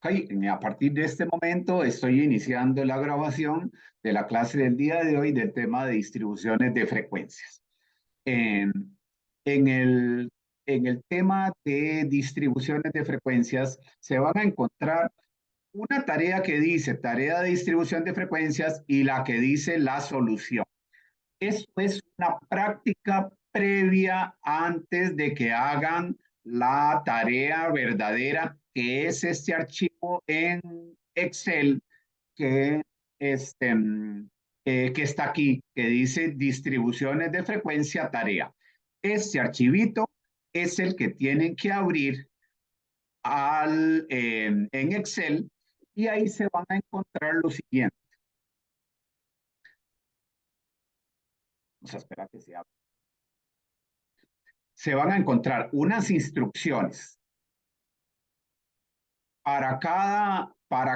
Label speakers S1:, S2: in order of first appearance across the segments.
S1: Ok, a partir de este momento estoy iniciando la grabación de la clase del día de hoy del tema de distribuciones de frecuencias. En, en el, en el tema de distribuciones de frecuencias se van a encontrar una tarea que dice tarea de distribución de frecuencias y la que dice la solución. Esto es una práctica previa antes de que hagan la tarea verdadera, que es este archivo en Excel que, este, que está aquí, que dice distribuciones de frecuencia tarea. Este archivito es el que tienen que abrir en Excel y ahí se van a encontrar lo siguiente. Vamos a esperar que se abra. Se van a encontrar unas instrucciones para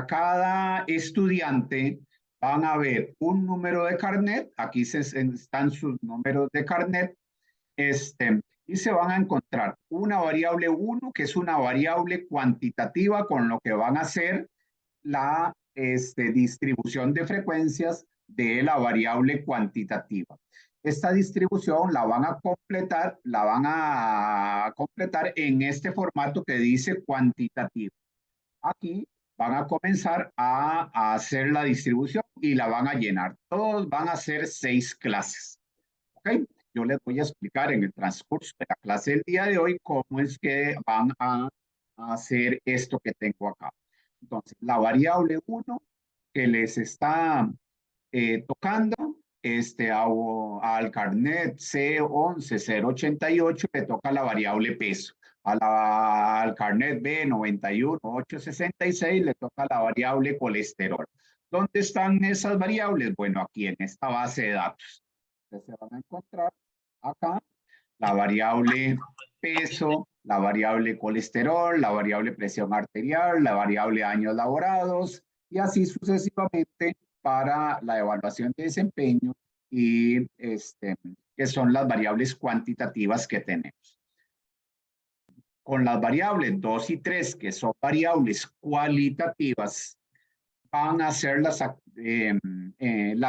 S1: cada estudiante. Van a ver un número de carnet, aquí están sus números de carnet, y se van a encontrar una variable 1, que es una variable cuantitativa con lo que van a hacer la distribución de frecuencias de la variable cuantitativa. Esta distribución la van a completar en este formato que dice cuantitativo. Aquí van a comenzar a hacer la distribución y la van a llenar. Todos van a ser 6 clases. ¿Ok? Yo les voy a explicar en el transcurso de la clase del día de hoy cómo es que van a hacer esto que tengo acá. Entonces, la variable 1 que les está tocando al carnet C11088 le toca la variable peso. Al carnet B91866 le toca la variable colesterol. ¿Dónde están esas variables? Bueno, aquí en esta base de datos. Entonces se van a encontrar acá la variable peso, la variable colesterol, la variable presión arterial, la variable años laborados y así sucesivamente para la evaluación de desempeño y que son las variables cuantitativas que tenemos. Con las variables 2 y 3, que son variables cualitativas, van a hacer la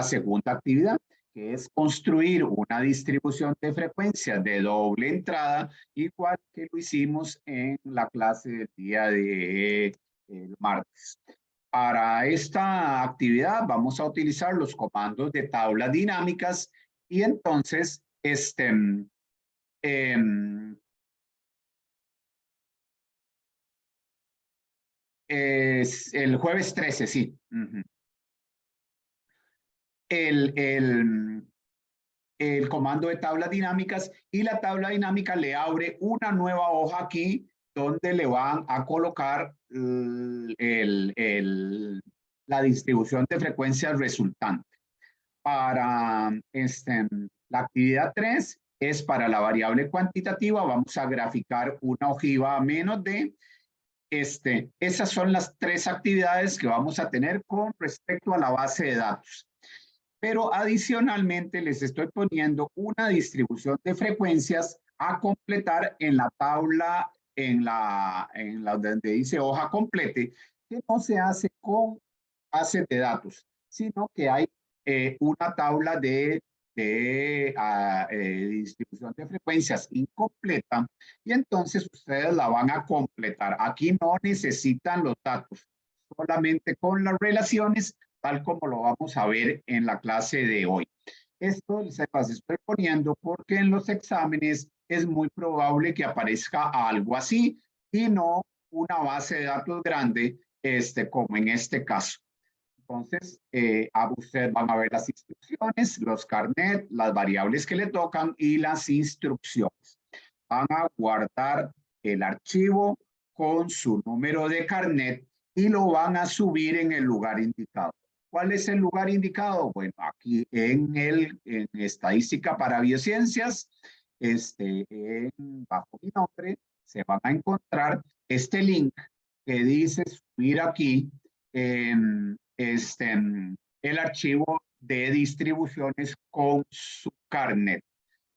S1: segunda actividad, que es construir una distribución de frecuencias de doble entrada, igual que lo hicimos en la clase del día de martes. Para esta actividad vamos a utilizar los comandos de tablas dinámicas y entonces es el jueves 13, sí. El comando de tablas dinámicas y la tabla dinámica le abre una nueva hoja aquí donde le van a colocar la distribución de frecuencias resultante. Para la actividad 3 es para la variable cuantitativa, vamos a graficar una ojiva menos de. Esas son las 3 actividades que vamos a tener con respecto a la base de datos. Pero adicionalmente les estoy poniendo una distribución de frecuencias a completar en la tabla, en la donde dice hoja complete, que no se hace con bases de datos, sino que hay una tabla de distribución de frecuencias incompleta y entonces ustedes la van a completar. Aquí no necesitan los datos, solamente con las relaciones, tal como lo vamos a ver en la clase de hoy. Esto se las estoy poniendo porque en los exámenes es muy probable que aparezca algo así y no una base de datos grande, como en este caso. Entonces, ustedes van a ver las instrucciones, los carnet, las variables que le tocan y las instrucciones. Van a guardar el archivo con su número de carnet y lo van a subir en el lugar indicado. ¿Cuál es el lugar indicado? Bueno, aquí en Estadística para Biociencias, bajo mi nombre, se van a encontrar este link que dice subir aquí el archivo de distribuciones con su carnet.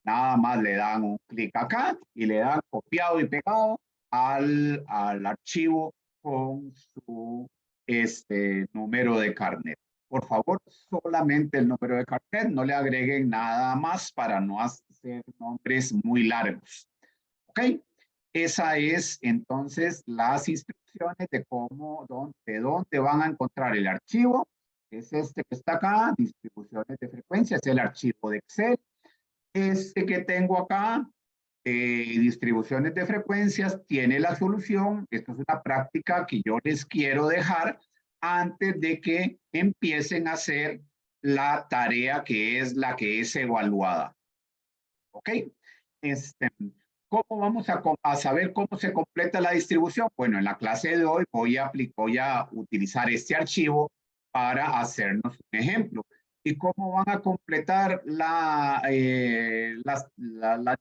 S1: Nada más le dan un clic acá y le dan copiado y pegado al archivo con su número de carnet. Por favor, solamente el número de carnet, no le agreguen nada más para no hacer nombres muy largos. ¿Ok? Esa es entonces las instrucciones de cómo, de dónde van a encontrar el archivo. Es este que está acá, distribuciones de frecuencia, es el archivo de Excel. Este que tengo acá, distribuciones de frecuencias, tiene la solución. Esto es una práctica que yo les quiero dejar antes de que empiecen a hacer la tarea que es la que es evaluada. ¿Ok? ¿Cómo vamos a saber cómo se completa la distribución? Bueno, en la clase de hoy voy a utilizar este archivo para hacernos un ejemplo. ¿Y cómo van a completar las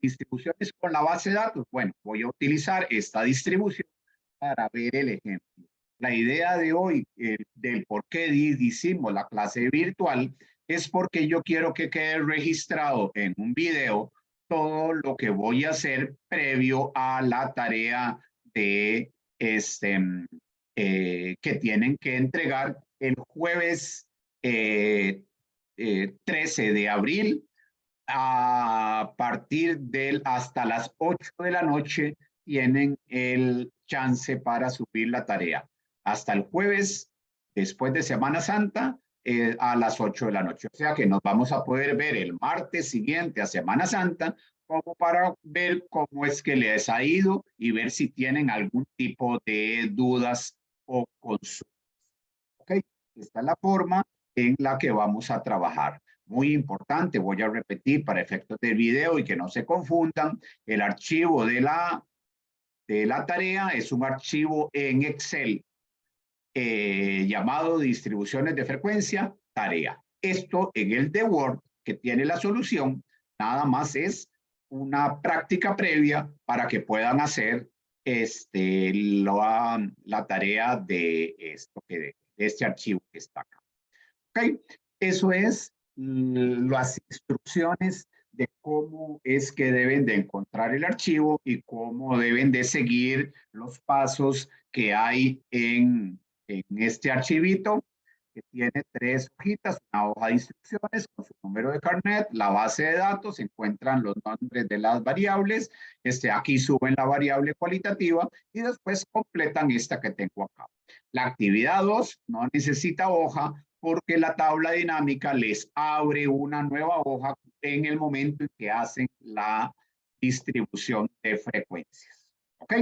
S1: distribuciones con la base de datos? Bueno, voy a utilizar esta distribución para ver el ejemplo. La idea de hoy, del por qué hicimos la clase virtual, es porque yo quiero que quede registrado en un video todo lo que voy a hacer previo a la tarea de que tienen que entregar el jueves 13 de abril a partir del hasta las 8 de la noche tienen el chance para subir la tarea. Hasta el jueves, después de Semana Santa, a las 8 de la noche. O sea que nos vamos a poder ver el martes siguiente a Semana Santa como para ver cómo es que les ha ido y ver si tienen algún tipo de dudas o consultas. ¿Ok? Esta es la forma en la que vamos a trabajar. Muy importante, voy a repetir para efectos del video y que no se confundan, el archivo de la tarea es un archivo en Excel llamado distribuciones de frecuencia, tarea. Esto en el de Word, que tiene la solución, nada más es una práctica previa para que puedan hacer la tarea de este archivo que está acá. ¿Okay? Eso es las instrucciones de cómo es que deben de encontrar el archivo y cómo deben de seguir los pasos que hay en este archivito, que tiene 3 hojitas, una hoja de instrucciones con su número de carnet, la base de datos, se encuentran los nombres de las variables, aquí suben la variable cualitativa y después completan esta que tengo acá. La actividad 2 no necesita hoja porque la tabla dinámica les abre una nueva hoja en el momento en que hacen la distribución de frecuencias. ¿Ok?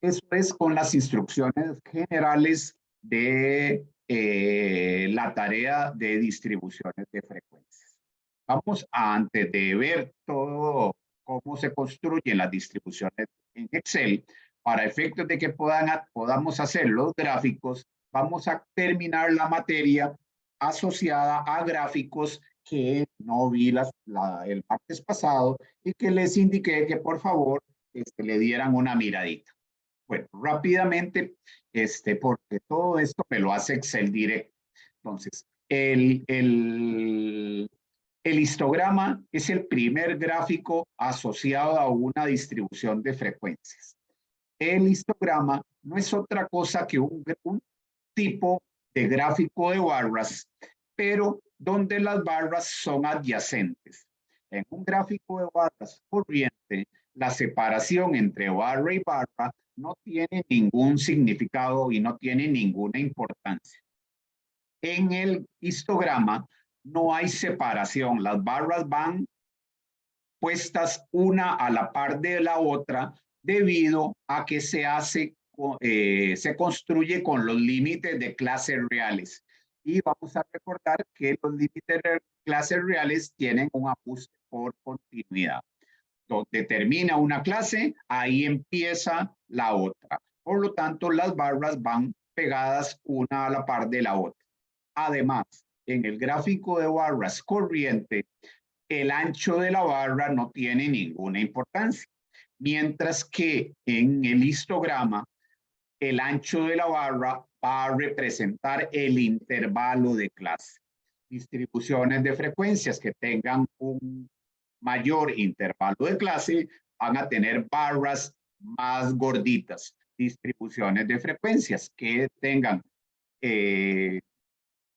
S1: Eso es con las instrucciones generales de la tarea de distribuciones de frecuencias. Vamos a, antes de ver todo cómo se construyen las distribuciones en Excel, para efectos de que podamos hacer los gráficos, vamos a terminar la materia asociada a gráficos que no vi el martes pasado y que les indiqué que por favor le dieran una miradita. Bueno, rápidamente, porque todo esto me lo hace Excel directo. Entonces, el histograma es el primer gráfico asociado a una distribución de frecuencias. El histograma no es otra cosa que un tipo de gráfico de barras, pero donde las barras son adyacentes. En un gráfico de barras corriente, la separación entre barra y barra no tiene ningún significado y no tiene ninguna importancia. En el histograma no hay separación, las barras van puestas una a la par de la otra debido a que se construye con los límites de clases reales. Y vamos a recordar que los límites de clases reales tienen un ajuste por continuidad. Donde termina una clase, ahí empieza la otra. Por lo tanto, las barras van pegadas una a la par de la otra. Además, en el gráfico de barras corriente, el ancho de la barra no tiene ninguna importancia, mientras que en el histograma el ancho de la barra va a representar el intervalo de clase. Distribuciones de frecuencias que tengan un mayor intervalo de clase van a tener barras más gorditas. distribuciones de frecuencias que tengan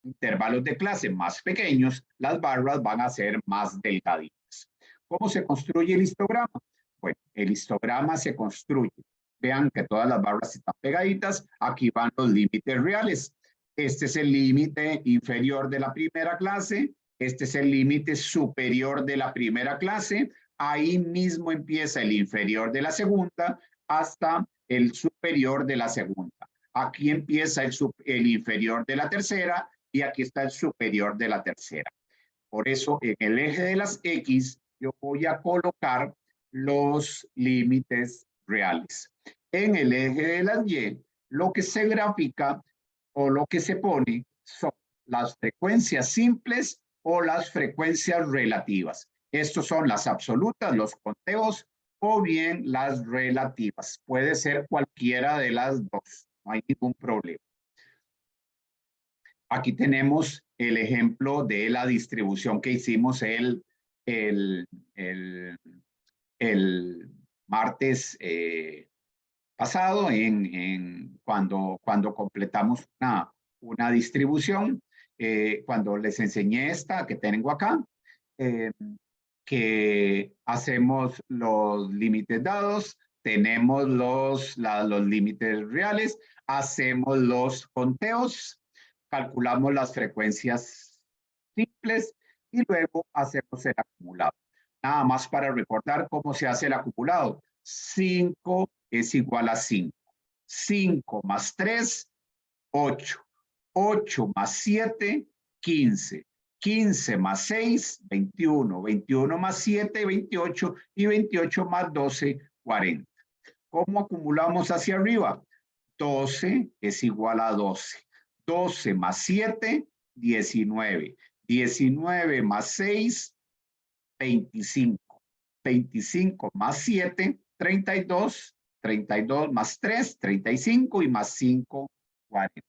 S1: intervalos de clase más pequeños, las barras van a ser más delgaditas. ¿Cómo se construye el histograma? Bueno, el histograma se construye. Vean que todas las barras están pegaditas. Aquí van los límites reales. Este es el límite inferior de la primera clase. Este es el límite superior de la primera clase. Ahí mismo empieza el inferior de la segunda hasta el superior de la segunda. Aquí empieza el inferior de la tercera y aquí está el superior de la tercera. Por eso en el eje de las X yo voy a colocar los límites reales. En el eje de las Y, lo que se grafica o lo que se pone son las frecuencias simples o las frecuencias relativas. Estos son las absolutas, los conteos, o bien las relativas. Puede ser cualquiera de las dos, no hay ningún problema. Aquí tenemos el ejemplo de la distribución que hicimos el martes pasado cuando completamos una distribución, cuando les enseñé esta que tengo acá, que hacemos los límites dados, tenemos los límites reales, hacemos los conteos, calculamos las frecuencias simples y luego hacemos el acumulado. Nada más para recordar cómo se hace el acumulado. 5 es igual a 5. 5 más 3, 8. 8 más 7, 15. 15 más 6, 21. 21 más 7, 28. Y 28 más 12, 40. ¿Cómo acumulamos hacia arriba? 12 es igual a 12. 12 más 7, 19. 19 más 6, 25. 25 más 7, 32. 32 más 3, 35 y más 5, 40.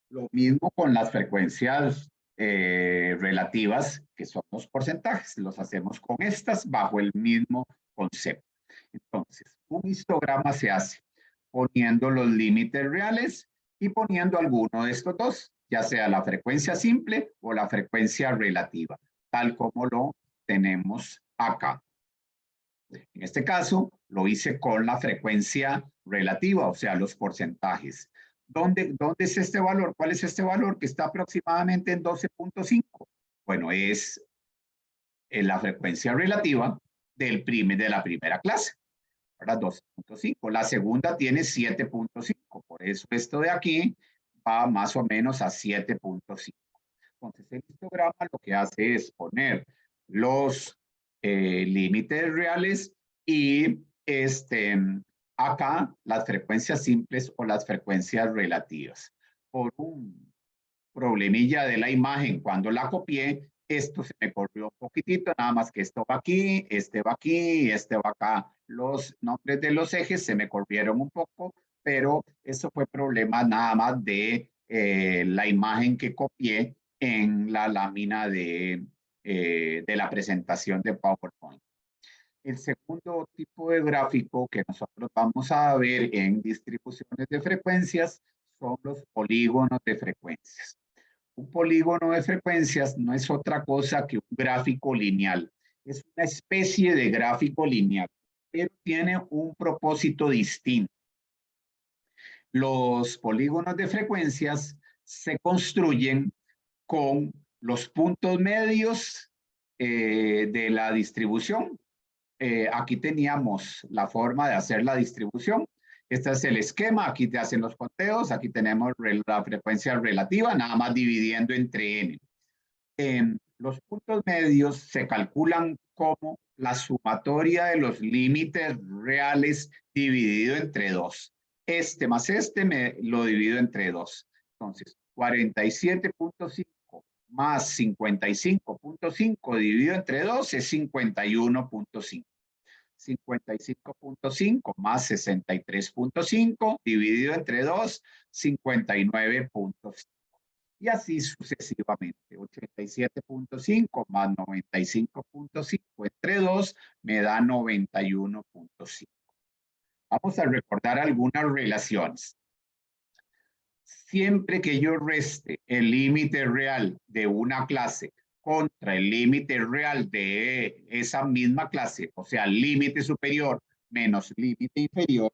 S1: Lo mismo con las frecuencias relativas, que son los porcentajes. Los hacemos con estas bajo el mismo concepto. Entonces, un histograma se hace poniendo los límites reales y poniendo alguno de estos dos, ya sea la frecuencia simple o la frecuencia relativa, tal como lo tenemos acá. En este caso, lo hice con la frecuencia relativa, o sea, los porcentajes. ¿Dónde es este valor? ¿Cuál es este valor? Que está aproximadamente en 12.5. Bueno, es la frecuencia relativa de la primera clase. Ahora 12.5. La segunda tiene 7.5. Por eso esto de aquí va más o menos a 7.5. Entonces el histograma lo que hace es poner los límites reales y acá las frecuencias simples o las frecuencias relativas. Por un problemilla de la imagen, cuando la copié, esto se me corrió un poquitito, nada más que esto va aquí, este va aquí, este va acá. Los nombres de los ejes se me corrieron un poco, pero eso fue problema nada más de la imagen que copié en la lámina de la presentación de PowerPoint. El segundo tipo de gráfico que nosotros vamos a ver en distribuciones de frecuencias son los polígonos de frecuencias. Un polígono de frecuencias no es otra cosa que un gráfico lineal. Es una especie de gráfico lineal, pero tiene un propósito distinto. Los polígonos de frecuencias se construyen con los puntos medios de la distribución. Aquí teníamos la forma de hacer la distribución. Este es el esquema, aquí te hacen los conteos, aquí tenemos la frecuencia relativa, nada más dividiendo entre n. Los puntos medios se calculan como la sumatoria de los límites reales dividido entre 2. Este más este me lo divido entre 2. Entonces, 47.5 más 55.5 dividido entre 2 es 51.5. 55.5 más 63.5 dividido entre 2, 59.5. Y así sucesivamente. 87.5 más 95.5 entre 2 me da 91.5. Vamos a recordar algunas relaciones. Siempre que yo reste el límite real de una clase contra el límite real de esa misma clase, o sea, límite superior menos límite inferior,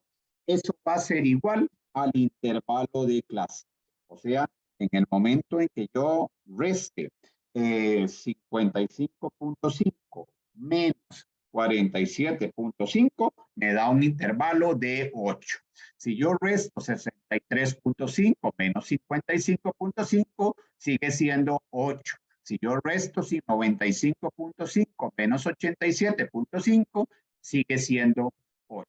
S1: eso va a ser igual al intervalo de clase. O sea, en el momento en que yo reste 55.5 menos 47.5, me da un intervalo de 8. Si yo resto 63.5 menos 55.5, sigue siendo 8. Si yo resto 95.5 menos 87.5, sigue siendo 8.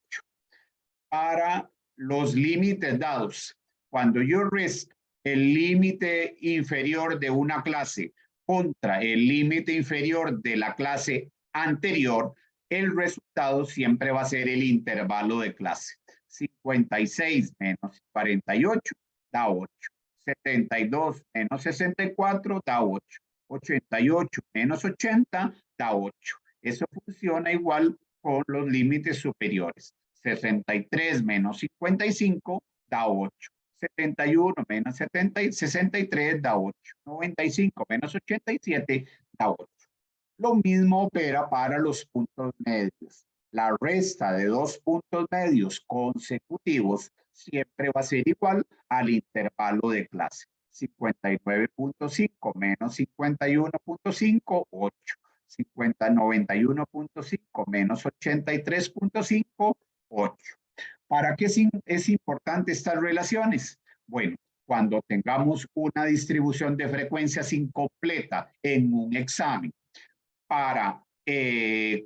S1: Para los límites dados, cuando yo resto el límite inferior de una clase contra el límite inferior de la clase anterior, el resultado siempre va a ser el intervalo de clase. 56 menos 48 da 8. 72 menos 64 da 8. 88 menos 80 da 8. Eso funciona igual con los límites superiores. 63 menos 55 da 8. 71 menos 63 da 8. 95 menos 87 da 8. Lo mismo opera para los puntos medios. La resta de dos puntos medios consecutivos siempre va a ser igual al intervalo de clase. 59.5 menos 51.5, 8. 91.5 menos 83.5, 8. ¿Para qué es importante estas relaciones? Bueno, cuando tengamos una distribución de frecuencias incompleta en un examen, para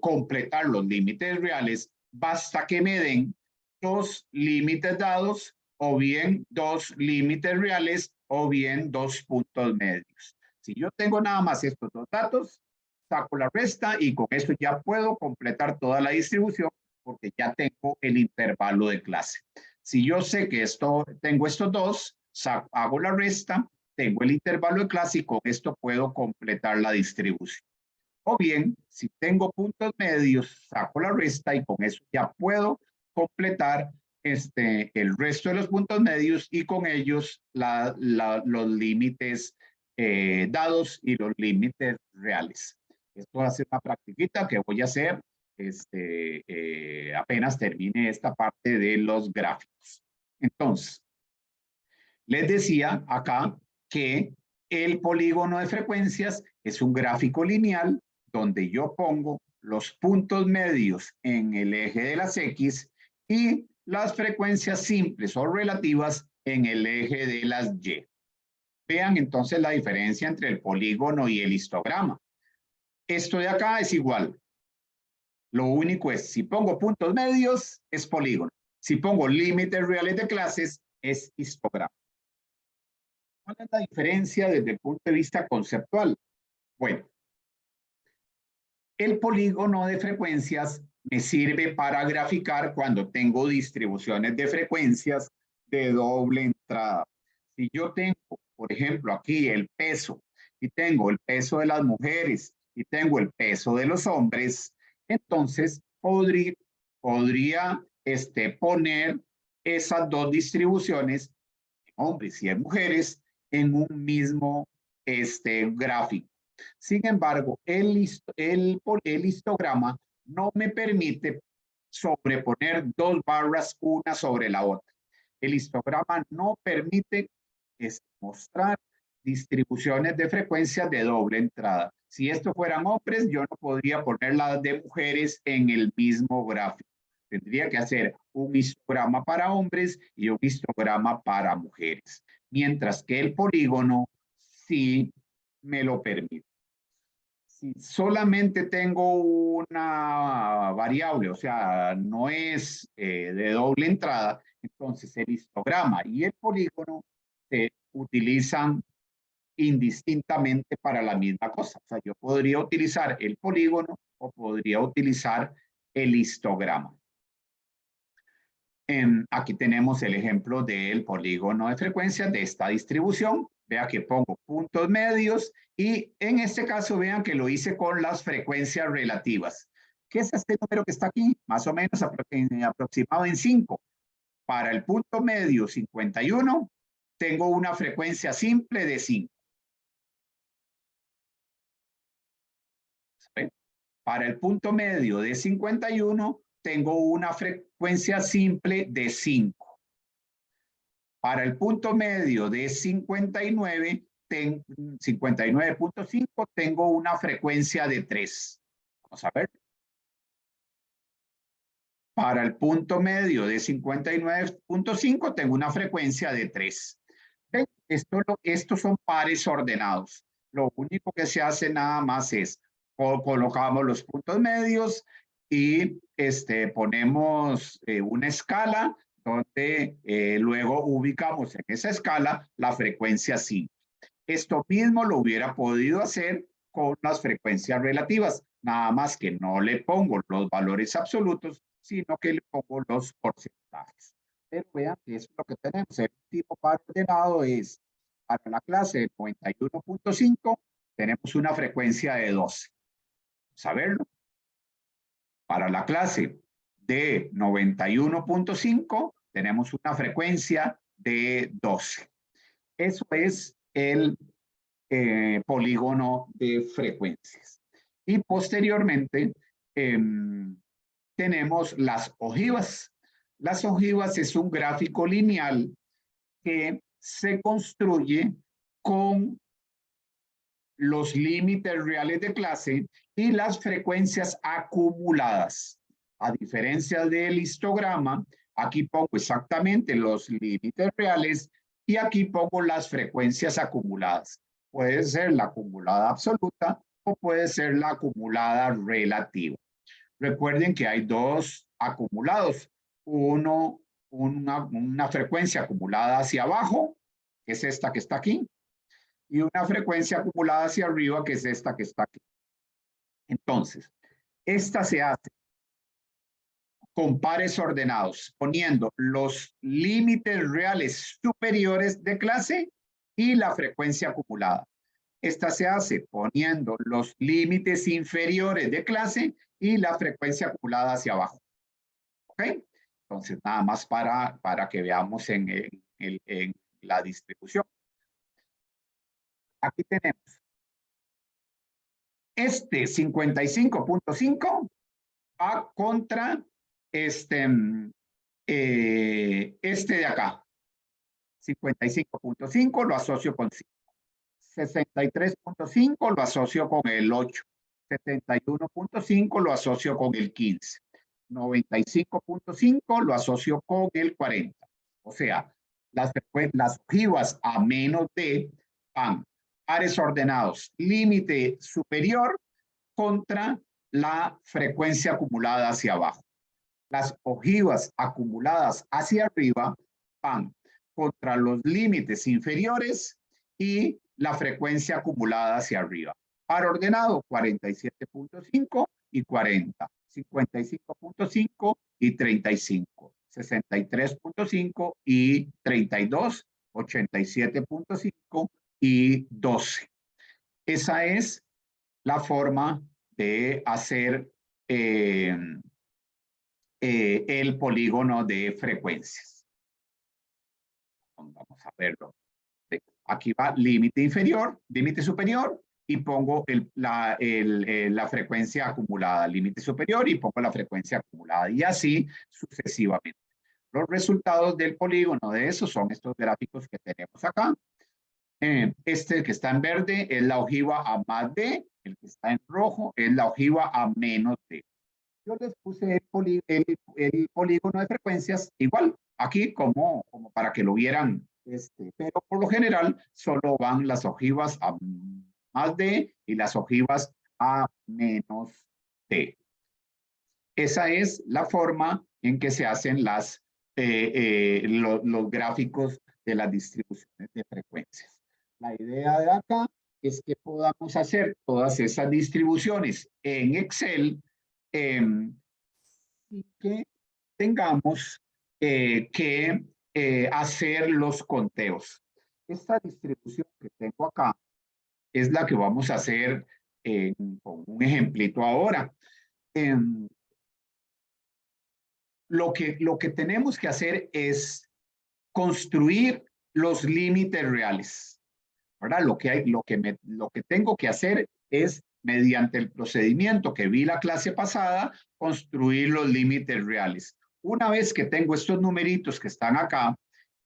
S1: completar los límites reales, basta que me den dos límites dados, o bien dos límites reales, o bien dos puntos medios. Si yo tengo nada más estos dos datos, saco la resta y con eso ya puedo completar toda la distribución porque ya tengo el intervalo de clase. Si yo sé que tengo estos dos, hago la resta, tengo el intervalo de clase y con esto puedo completar la distribución. O bien, si tengo puntos medios, saco la resta y con eso ya puedo completar el resto de los puntos medios y con ellos los límites dados y los límites reales. Esto va a ser una practiquita que voy a hacer apenas termine esta parte de los gráficos. Entonces, les decía acá que el polígono de frecuencias es un gráfico lineal donde yo pongo los puntos medios en el eje de las X y las frecuencias simples o relativas en el eje de las Y. Vean entonces la diferencia entre el polígono y el histograma. Esto de acá es igual. Lo único es, si pongo puntos medios, es polígono. Si pongo límites reales de clases, es histograma. ¿Cuál es la diferencia desde el punto de vista conceptual? Bueno, el polígono de frecuencias me sirve para graficar cuando tengo distribuciones de frecuencias de doble entrada. Si yo tengo, por ejemplo, aquí el peso y tengo el peso de las mujeres y tengo el peso de los hombres, entonces podría poner esas dos distribuciones, hombres y mujeres, en un mismo gráfico. Sin embargo, el histograma no me permite sobreponer dos barras una sobre la otra. El histograma no permite mostrar distribuciones de frecuencias de doble entrada. Si esto fueran hombres, yo no podría poner las de mujeres en el mismo gráfico. Tendría que hacer un histograma para hombres y un histograma para mujeres. Mientras que el polígono sí me lo permite. Si solamente tengo una variable, o sea, no es de doble entrada, entonces el histograma y el polígono se utilizan indistintamente para la misma cosa. O sea, yo podría utilizar el polígono o podría utilizar el histograma. Aquí tenemos el ejemplo del polígono de frecuencias de esta distribución. Vea que pongo puntos medios y en este caso vean que lo hice con las frecuencias relativas. ¿Qué es este número que está aquí? Más o menos aproximado en 5. Para el punto medio 51, tengo una frecuencia simple de 5. Para el punto medio de 51, tengo una frecuencia simple de 5. Para el punto medio de 59, 59.5, tengo una frecuencia de 3. Vamos a ver. Para el punto medio de 59.5, tengo una frecuencia de 3. Estos son pares ordenados. Lo único que se hace nada más es colocamos los puntos medios y ponemos una escala donde luego ubicamos en esa escala la frecuencia 5. Esto mismo lo hubiera podido hacer con las frecuencias relativas, nada más que no le pongo los valores absolutos, sino que le pongo los porcentajes. Pero vean que eso es lo que tenemos. El tipo par ordenado es, para la clase 91.5, tenemos una frecuencia de 12. Vamos a verlo. Para la clase de 91.5, tenemos una frecuencia de 12. Eso es el polígono de frecuencias. Y posteriormente tenemos las ojivas. Las ojivas es un gráfico lineal que se construye con los límites reales de clase y las frecuencias acumuladas. A diferencia del histograma, aquí pongo exactamente los límites reales y aquí pongo las frecuencias acumuladas. Puede ser la acumulada absoluta o puede ser la acumulada relativa. Recuerden que hay dos acumulados. Uno, una frecuencia acumulada hacia abajo, que es esta que está aquí, y una frecuencia acumulada hacia arriba, que es esta que está aquí. Entonces, esta se hace con pares ordenados, poniendo los límites reales superiores de clase y la frecuencia acumulada. Esta se hace poniendo los límites inferiores de clase y la frecuencia acumulada hacia abajo. ¿Ok? Entonces, nada más para que veamos en la distribución. Aquí tenemos este 55.5 va contra este de acá. 55.5 lo asocio con 5. 63.5 lo asocio con el 8. 71.5 lo asocio con el 15. 95.5 lo asocio con el 40. O sea, las ojivas a menos de van pares ordenados, límite superior contra la frecuencia acumulada hacia abajo. Las ojivas acumuladas hacia arriba van contra los límites inferiores y la frecuencia acumulada hacia arriba. Par ordenado 47.5 y 40, 55.5 y 35, 63.5 y 32, 87.5 y 12. Esa es la forma de hacer el polígono de frecuencias. Vamos a verlo. Aquí va límite inferior, límite superior, y pongo la frecuencia acumulada, límite superior, y pongo la frecuencia acumulada, y así sucesivamente. Los resultados del polígono de eso son estos gráficos que tenemos acá. Este que está en verde es la ojiva a más D, el que está en rojo es la ojiva a menos D. Yo les puse el polígono de frecuencias igual, aquí como para que lo vieran, pero por lo general solo van las ojivas a más D y las ojivas a menos D. Esa es la forma en que se hacen los gráficos de las distribuciones de frecuencias. La idea de acá es que podamos hacer todas esas distribuciones en Excel y que tengamos que hacer los conteos. Esta distribución que tengo acá es la que vamos a hacer con un ejemplito ahora. lo que tenemos que hacer es construir los límites reales, ¿verdad? Lo que tengo que hacer es, mediante el procedimiento que vi la clase pasada, construir los límites reales. Una vez que tengo estos numeritos que están acá,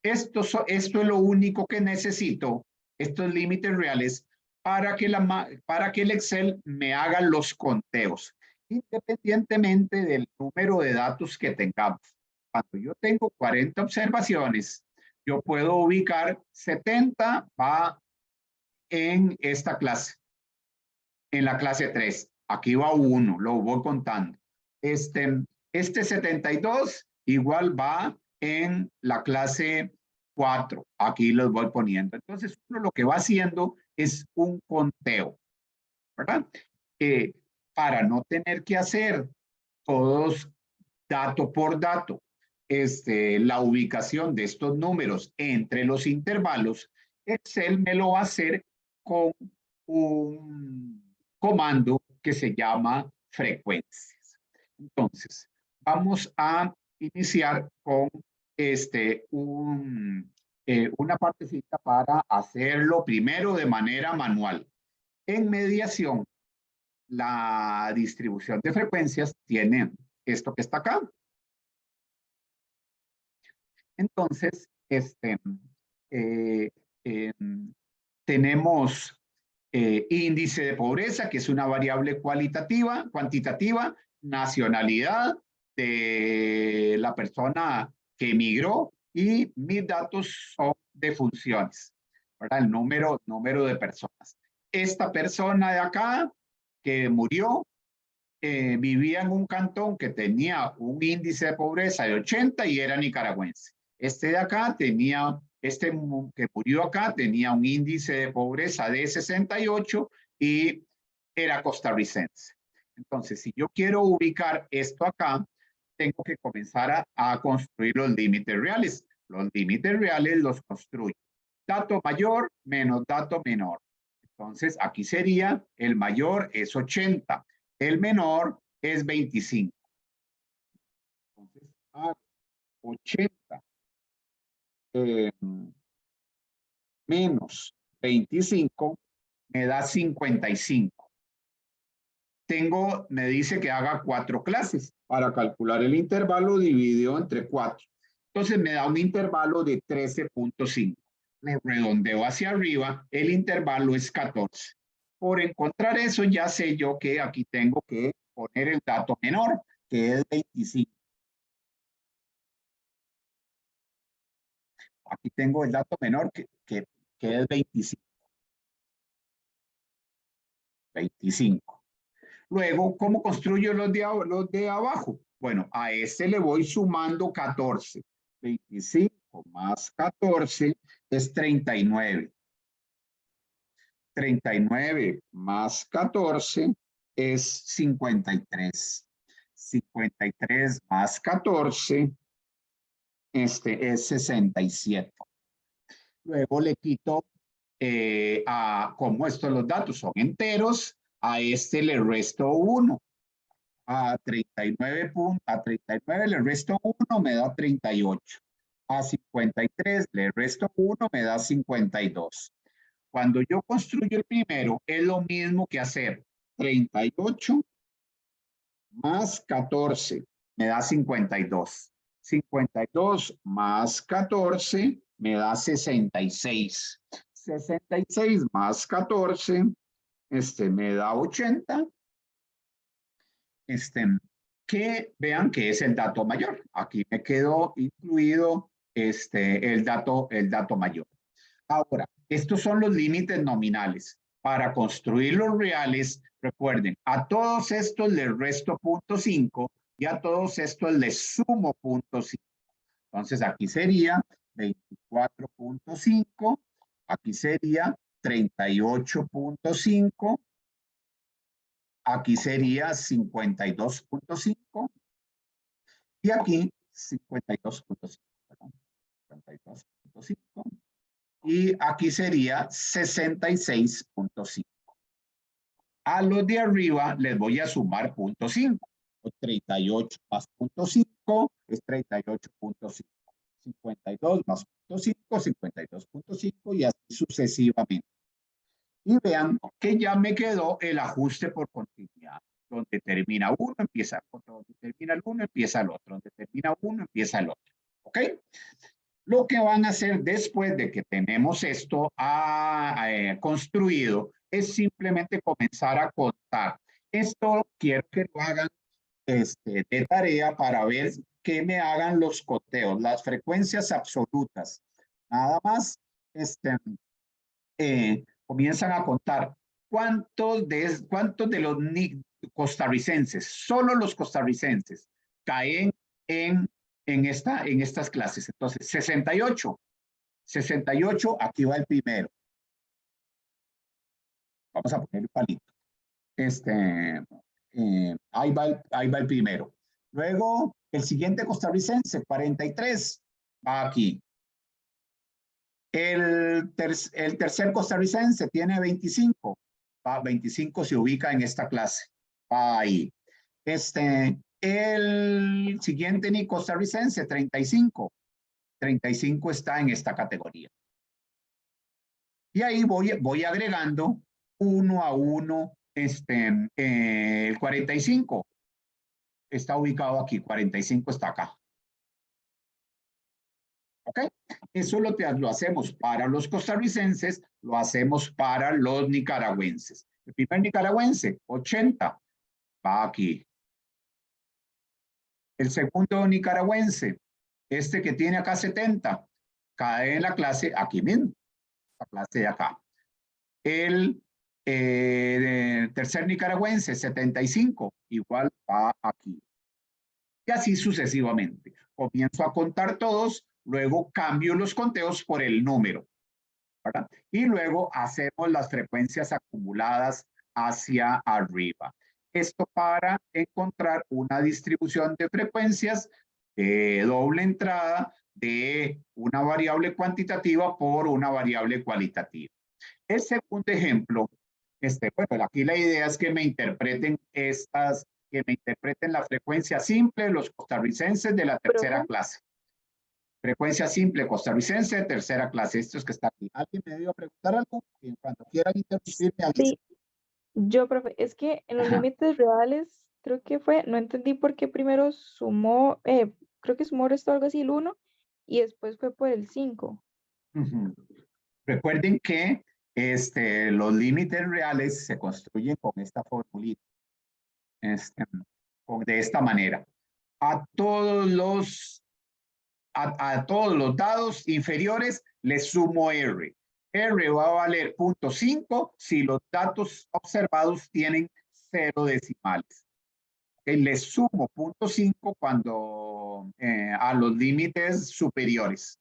S1: esto es lo único que necesito, estos límites reales, para que el Excel me haga los conteos, independientemente del número de datos que tengamos. Cuando yo tengo 40 observaciones, yo puedo ubicar 70, va en esta clase, en la clase 3. Aquí va 1, lo voy contando. Este 72 igual va en la clase 4. Aquí los voy poniendo. Entonces, uno lo que va haciendo es un conteo, ¿verdad? Para no tener que hacer todos dato por dato, la ubicación de estos números entre los intervalos, Excel me lo va a hacer con un comando que se llama frecuencias. Entonces, vamos a iniciar con una partecita para hacerlo primero de manera manual. En mediación, la distribución de frecuencias tiene esto que está acá. Entonces, tenemos índice de pobreza, que es una variable cuantitativa, nacionalidad de la persona que emigró, y mis datos son de funciones, ¿verdad? El número de personas. Esta persona de acá que murió vivía en un cantón que tenía un índice de pobreza de 80 y era nicaragüense. Este de acá tenía, que murió acá, tenía un índice de pobreza de 68 y era costarricense. Entonces, si yo quiero ubicar esto acá, tengo que comenzar a construir los límites reales. Los límites reales los construyo. Dato mayor menos dato menor. Entonces, aquí sería, el mayor es 80, el menor es 25. Entonces, 80 menos 25 me da 55. Me dice que haga 4 clases. Para calcular el intervalo dividido entre 4. Entonces me da un intervalo de 13.5. Lo redondeo hacia arriba, el intervalo es 14. Por encontrar eso, ya sé yo que aquí tengo que poner el dato menor, que es 25. Aquí tengo el dato menor que es 25. 25. Luego, ¿cómo construyo los de abajo? Bueno, a este le voy sumando 14. 25 más 14 es 39. 39 más 14 es 53. 53 más 14 es 67. Luego le quito, como estos los datos son enteros, a este le resto 1. A 39 le resto 1, me da 38. A 53 le resto 1, me da 52. Cuando yo construyo el primero, es lo mismo que hacer 38 más 14, me da 52. 52 más 14 me da 66. 66 más 14, me da 80. Que vean que es el dato mayor. Aquí me quedó incluido el dato mayor. Ahora, estos son los límites nominales. Para construir los reales, recuerden, a todos estos les resto 0.5 y a todos estos les sumo 0.5. Entonces, aquí sería 24.5, aquí sería 38.5, aquí sería 52.5 y aquí 52.5. 52.5. Y aquí sería 66.5. A los de arriba les voy a sumar 0.5. O 38 más 0.5 es 38.5. 52 más 0.5, 52.5 y así sucesivamente. Y vean que ya me quedó el ajuste por continuidad. Donde termina uno, empieza el otro. Donde termina el uno, empieza el otro. Donde termina uno, empieza el otro. ¿Ok? Lo que van a hacer después de que tenemos esto construido es simplemente comenzar a contar. Esto quiero que lo hagan de tarea para ver que me hagan los conteos, las frecuencias absolutas. Nada más comienzan a contar cuántos de los costarricenses, solo los costarricenses, caen en estas clases. Entonces, 68. 68, aquí va el primero. Vamos a poner el palito. Ahí va el primero. Luego, el siguiente costarricense, 43, va aquí. El tercer costarricense tiene 25. 25 se ubica en esta clase. Va ahí. El siguiente ni costarricense, 35. 35 está en esta categoría. Y ahí voy agregando uno a uno el 45. Está ubicado aquí, 45 está acá. ¿Ok? Eso lo hacemos para los costarricenses, lo hacemos para los nicaragüenses. El primer nicaragüense, 80, va aquí. El segundo nicaragüense, que tiene acá 70, cae en la clase aquí mismo, la clase de acá. El tercer nicaragüense, 75, igual va aquí. Y así sucesivamente. Comienzo a contar todos, luego cambio los conteos por el número, ¿verdad? Y luego hacemos las frecuencias acumuladas hacia arriba. Esto para encontrar una distribución de frecuencias de doble entrada de una variable cuantitativa por una variable cualitativa. El segundo ejemplo, bueno, aquí la idea es que me interpreten la frecuencia simple, los costarricenses de la tercera clase. Frecuencia simple costarricense, tercera clase. Esto es que está aquí. ¿Alguien me dio a preguntar algo? Y cuando quieran interrumpirme, alguien.
S2: Sí, yo, profe, es que en los límites reales, creo que fue, no entendí por qué primero sumó, creo que sumó, restó algo así el 1 y después fue por el 5.
S1: Recuerden que los límites reales se construyen con esta formulita. De esta manera. A todos los dados inferiores le sumo R. R va a valer 0.5 si los datos observados tienen 0 decimales. Le sumo 0.5 cuando a los límites superiores.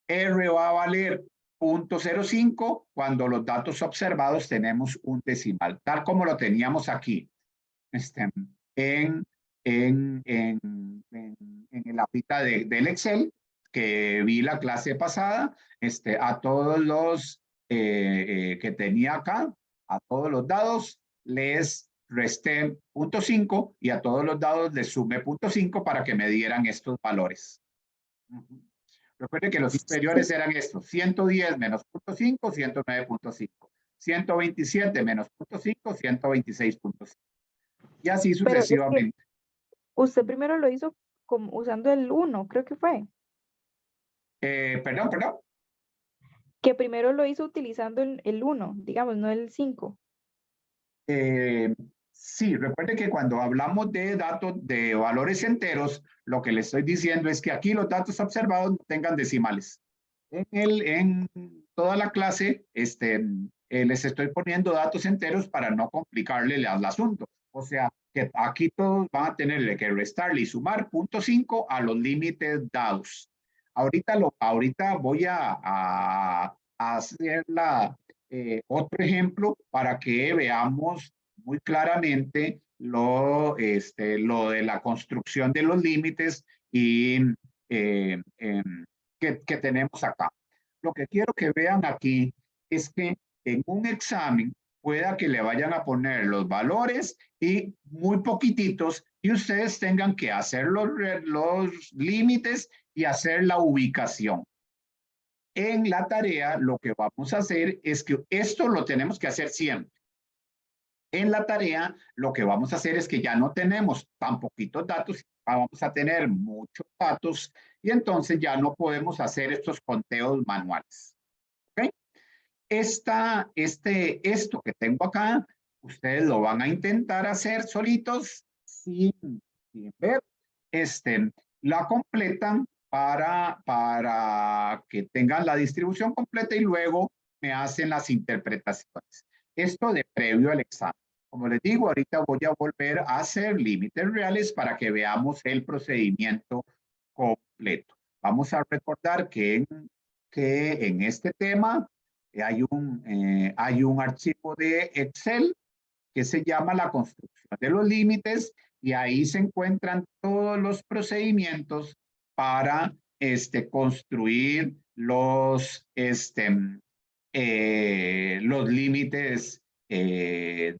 S1: R va a valer 0.05 cuando los datos observados tenemos un decimal, tal como lo teníamos aquí en la hojita del Excel que vi la clase pasada, a todos los que tenía acá, a todos los dados les resté 0.5 y a todos los dados les sumé 0.5 para que me dieran estos valores. Recuerden que los inferiores eran estos, 110 menos 0.5, 109.5, 127 menos 0.5, 126.5. Y así
S2: Pero es que
S1: sucesivamente.
S2: usted primero lo hizo como usando el 1, creo que fue.
S1: Perdón.
S2: Que primero lo hizo utilizando el 1, digamos, no el 5.
S1: Sí, recuerde que cuando hablamos de datos de valores enteros, lo que le estoy diciendo es que aquí los datos observados no tengan decimales. En toda la clase les estoy poniendo datos enteros para no complicarle el asunto. O sea, que aquí todos van a tenerle que restarle y sumar 0.5 a los límites dados. Ahorita voy a hacer otro ejemplo para que veamos muy claramente lo de la construcción de los límites y que tenemos acá. Lo que quiero que vean aquí es que en un examen pueda que le vayan a poner los valores y muy poquititos y ustedes tengan que hacer los límites y hacer la ubicación. En la tarea lo que vamos a hacer es que esto lo tenemos que hacer siempre. En la tarea lo que vamos a hacer es que ya no tenemos tan poquitos datos, vamos a tener muchos datos y entonces ya no podemos hacer estos conteos manuales. ¿Okay? Esto que tengo acá, ustedes lo van a intentar hacer solitos sin ver. La completan para que tengan la distribución completa y luego me hacen las interpretaciones. Esto de previo al examen. Como les digo, ahorita voy a volver a hacer límites reales para que veamos el procedimiento completo. Vamos a recordar que en este tema hay un archivo de Excel que se llama la construcción de los límites y ahí se encuentran todos los procedimientos para construir los límites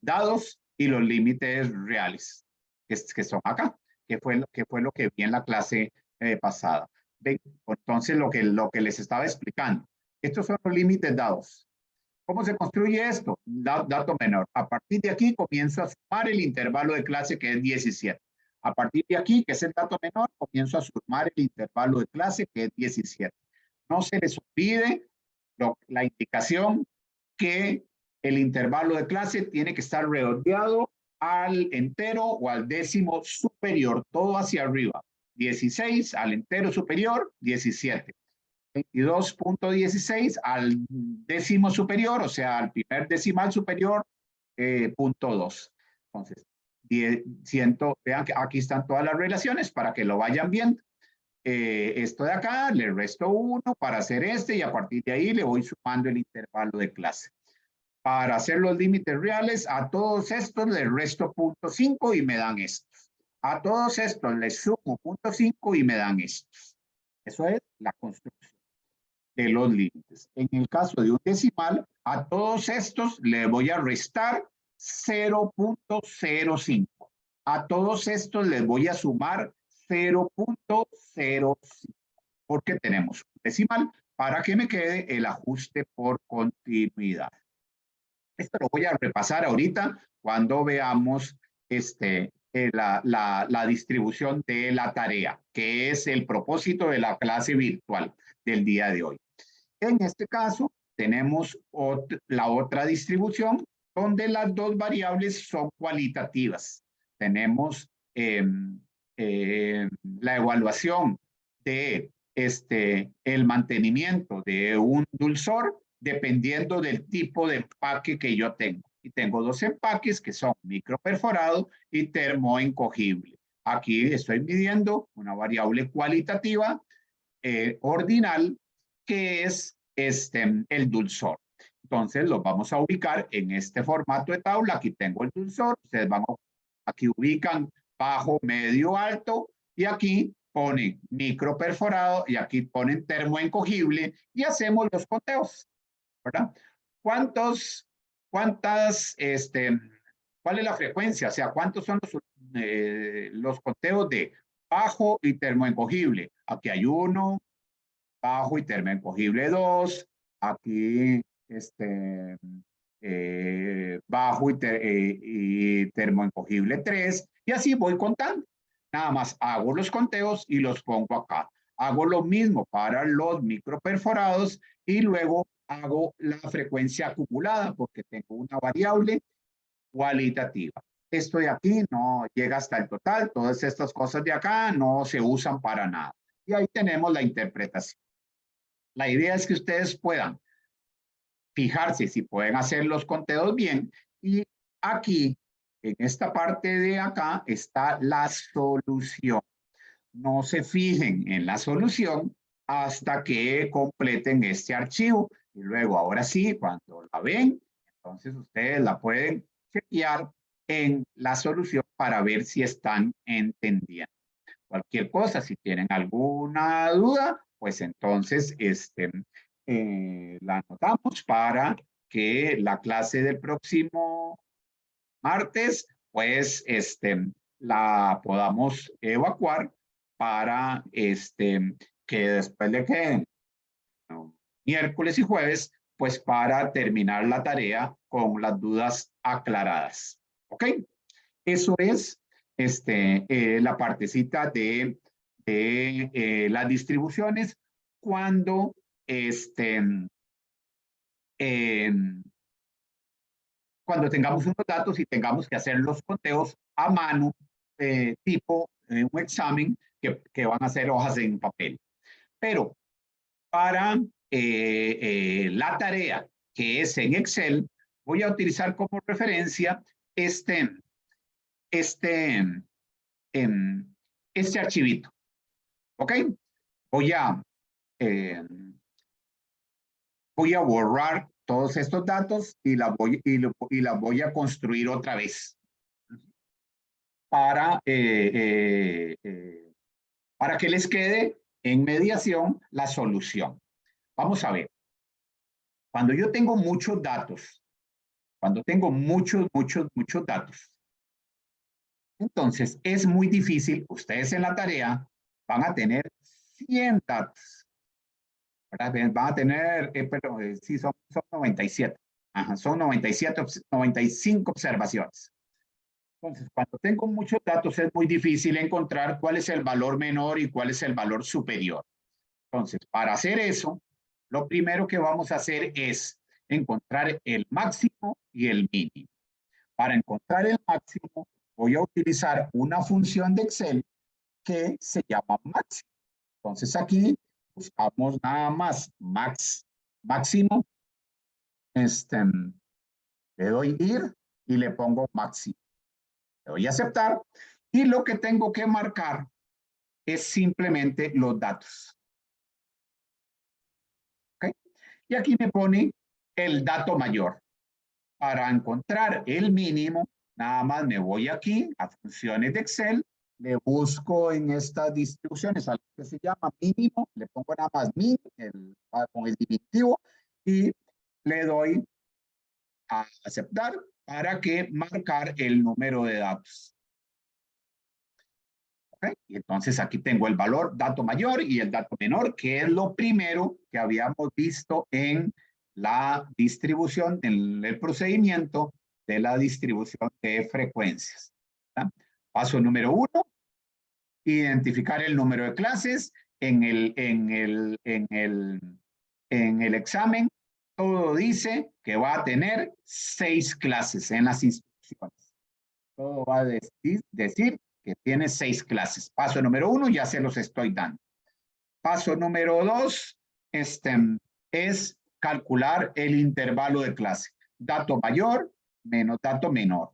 S1: dados y los límites reales, que son acá, que fue lo que vi en la clase pasada. Entonces, lo que les estaba explicando, estos son los límites dados. ¿Cómo se construye esto? Dato menor. A partir de aquí comienzo a sumar el intervalo de clase que es 17. A partir de aquí, que es el dato menor, comienzo a sumar el intervalo de clase que es 17. No se les olvide la indicación que el intervalo de clase tiene que estar redondeado al entero o al décimo superior, todo hacia arriba. 16 al entero superior, 17. 22.16 al décimo superior, o sea, al primer decimal superior, punto 2. Entonces, vean que aquí están todas las relaciones para que lo vayan viendo. Esto de acá, le resto 1 para hacer y a partir de ahí le voy sumando el intervalo de clase. Para hacer los límites reales, a todos estos les resto 0.5 y me dan estos. A todos estos les sumo 0.5 y me dan estos. Eso es la construcción de los límites. En el caso de un decimal, a todos estos le voy a restar 0.05. A todos estos les voy a sumar 0.05, porque tenemos un decimal para que me quede el ajuste por continuidad. Esto lo voy a repasar ahorita cuando veamos la distribución de la tarea, que es el propósito de la clase virtual del día de hoy. En este caso, tenemos la otra distribución donde las dos variables son cualitativas. Tenemos la evaluación de el mantenimiento de un dulzor dependiendo del tipo de empaque que yo tengo. Y tengo dos empaques que son microperforado y termoencogible. Aquí estoy midiendo una variable cualitativa ordinal que es el dulzor. Entonces los vamos a ubicar en este formato de tabla. Aquí tengo el dulzor. Ustedes aquí ubican bajo, medio, alto y aquí ponen micro perforado y aquí ponen termoencogible y hacemos los conteos, ¿verdad? ¿Cuál es la frecuencia? O sea, ¿cuántos son los conteos de bajo y termoencogible? Aquí hay 1, bajo y termoencogible 2, aquí bajo y termoencogible 3, y así voy contando. Nada más hago los conteos y los pongo acá. Hago lo mismo para los microperforados y luego hago la frecuencia acumulada porque tengo una variable cualitativa. Esto de aquí no llega hasta el total, todas estas cosas de acá no se usan para nada. Y ahí tenemos la interpretación. La idea es que ustedes puedan fijarse si pueden hacer los conteos bien y aquí, en esta parte de acá, está la solución. No se fijen en la solución hasta que completen este archivo. Y luego, ahora sí, cuando la ven, entonces ustedes la pueden chequear en la solución para ver si están entendiendo. Cualquier cosa, si tienen alguna duda, pues entonces la anotamos para que la clase del próximo martes, pues, la podamos evacuar para, que después de que, ¿no?, miércoles y jueves, pues para terminar la tarea con las dudas aclaradas. ¿Ok? Eso es la partecita de las distribuciones cuando cuando tengamos unos datos y tengamos que hacer los conteos a mano, tipo un examen que van a ser hojas en papel. Pero para la tarea que es en Excel, voy a utilizar como referencia este archivito. ¿Ok? Voy a, eh, voy a borrar todos estos datos y la voy a construir otra vez para que les quede en mediación la solución. Vamos a ver. Cuando yo tengo muchos datos, muchos datos, entonces es muy difícil. Ustedes en la tarea van a tener 100 datos. ¿Verdad? Van a tener, perdón, sí, son 97. Ajá, son 97, 95 observaciones. Entonces, cuando tengo muchos datos es muy difícil encontrar cuál es el valor menor y cuál es el valor superior. Entonces, para hacer eso, lo primero que vamos a hacer es encontrar el máximo y el mínimo. Para encontrar el máximo, voy a utilizar una función de Excel que se llama máximo. Entonces, aquí buscamos nada más máximo. Le doy ir y le pongo máximo. Le doy a aceptar. Y lo que tengo que marcar es simplemente los datos. ¿Okay? Y aquí me pone el dato mayor. Para encontrar el mínimo, nada más me voy aquí a funciones de Excel, le busco en estas distribuciones algo que se llama mínimo, le pongo nada más min con el diminutivo y le doy a aceptar para que marcar el número de datos. ¿Okay? Y entonces aquí tengo el valor dato mayor y el dato menor, que es lo primero que habíamos visto en la distribución, en el procedimiento de la distribución de frecuencias. ¿Verdad? Paso número 1, identificar el número de clases. En el examen, todo dice que va a tener 6 clases en las instrucciones. Todo va a decir que tiene 6 clases. Paso número 1, ya se los estoy dando. Paso número 2, es calcular el intervalo de clase. Dato mayor menos dato menor.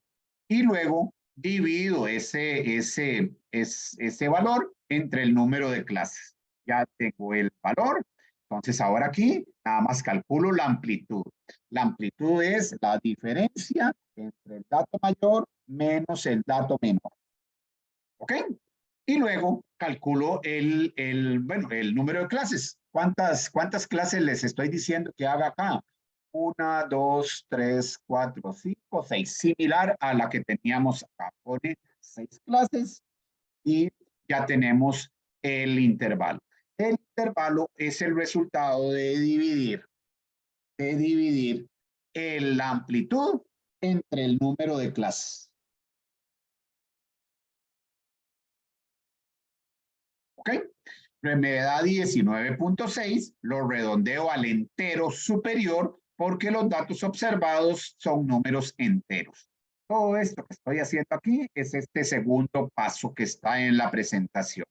S1: Y luego divido ese valor entre el número de clases. Ya tengo el valor. Entonces ahora aquí nada más calculo la amplitud. La amplitud es la diferencia entre el dato mayor menos el dato menor. ¿Ok? Y luego calculo el número de clases. ¿Cuántas clases les estoy diciendo que haga acá? 1, 2, 3, 4, 5, 6. Similar a la que teníamos acá. Pone 6 clases y ya tenemos el intervalo. El intervalo es el resultado de dividir la amplitud entre el número de clases. ¿Ok? Me da 19.6, lo redondeo al entero superior porque los datos observados son números enteros. Todo esto que estoy haciendo aquí es este segundo paso que está en la presentación.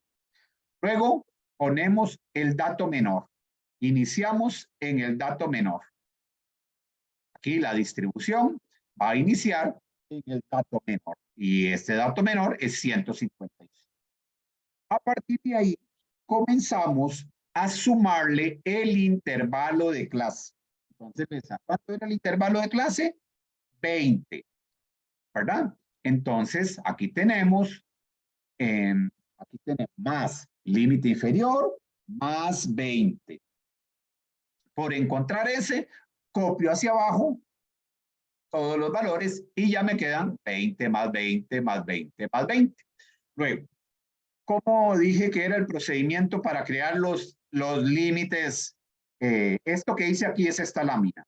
S1: Luego ponemos el dato menor. Iniciamos en el dato menor. Aquí la distribución va a iniciar en el dato menor. Y este dato menor es 156. A partir de ahí, comenzamos a sumarle el intervalo de clase. Entonces, ¿cuánto era el intervalo de clase? 20, ¿verdad? Entonces, aquí tenemos más límite inferior, más 20. Por encontrar ese, copio hacia abajo todos los valores y ya me quedan 20 más 20 más 20 más 20. Luego, ¿cómo dije que era el procedimiento para crear los límites? Esto que hice aquí es esta lámina.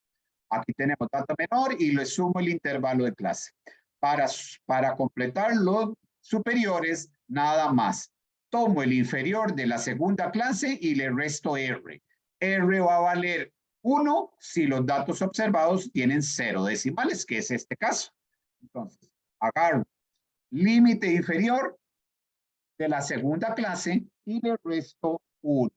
S1: Aquí tenemos dato menor y le sumo el intervalo de clase. Para completar los superiores, nada más. Tomo el inferior de la segunda clase y le resto R. R va a valer 1 si los datos observados tienen 0 decimales, que es este caso. Entonces, agarro límite inferior de la segunda clase y le resto 1.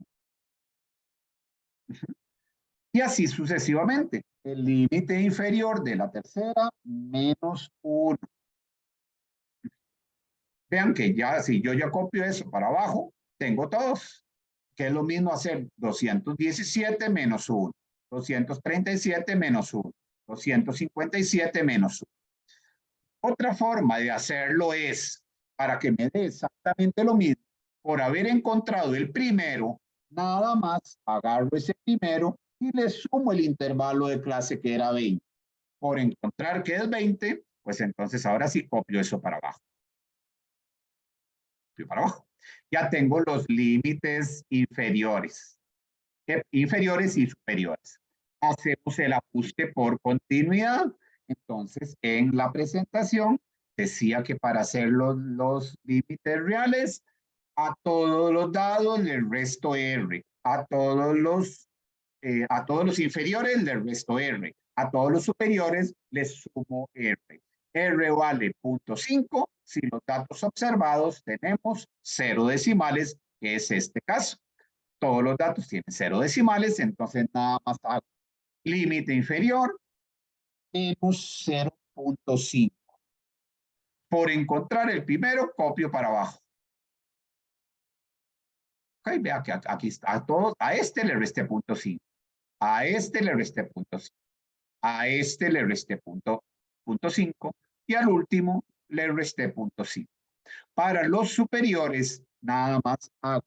S1: Y así sucesivamente. El límite inferior de la tercera menos 1. Vean que ya, si yo ya copio eso para abajo, tengo todos. Que es lo mismo hacer 217 menos 1, 237 menos 1, 257 menos 1. Otra forma de hacerlo es, para que me dé exactamente lo mismo, por haber encontrado el primero, nada más agarro ese primero y le sumo el intervalo de clase que era 20. Por encontrar que es 20, pues entonces ahora sí copio eso para abajo. Copio para abajo. Ya tengo los límites inferiores. Inferiores y superiores. Hacemos el ajuste por continuidad. Entonces, en la presentación decía que para hacer los límites reales, a todos los dados le resto R. A todos los inferiores le resto R. A todos los superiores les sumo R. R vale 0.5 si los datos observados tenemos 0 decimales, que es este caso. Todos los datos tienen 0 decimales, entonces nada más hago límite inferior menos 0.5. Por encontrar el primero, copio para abajo. Ok, vea que aquí está, a este le resté 0.5, a este le resté 0.5, a este le resté 0.5 y al último le resté 0.5. Para los superiores, nada más hago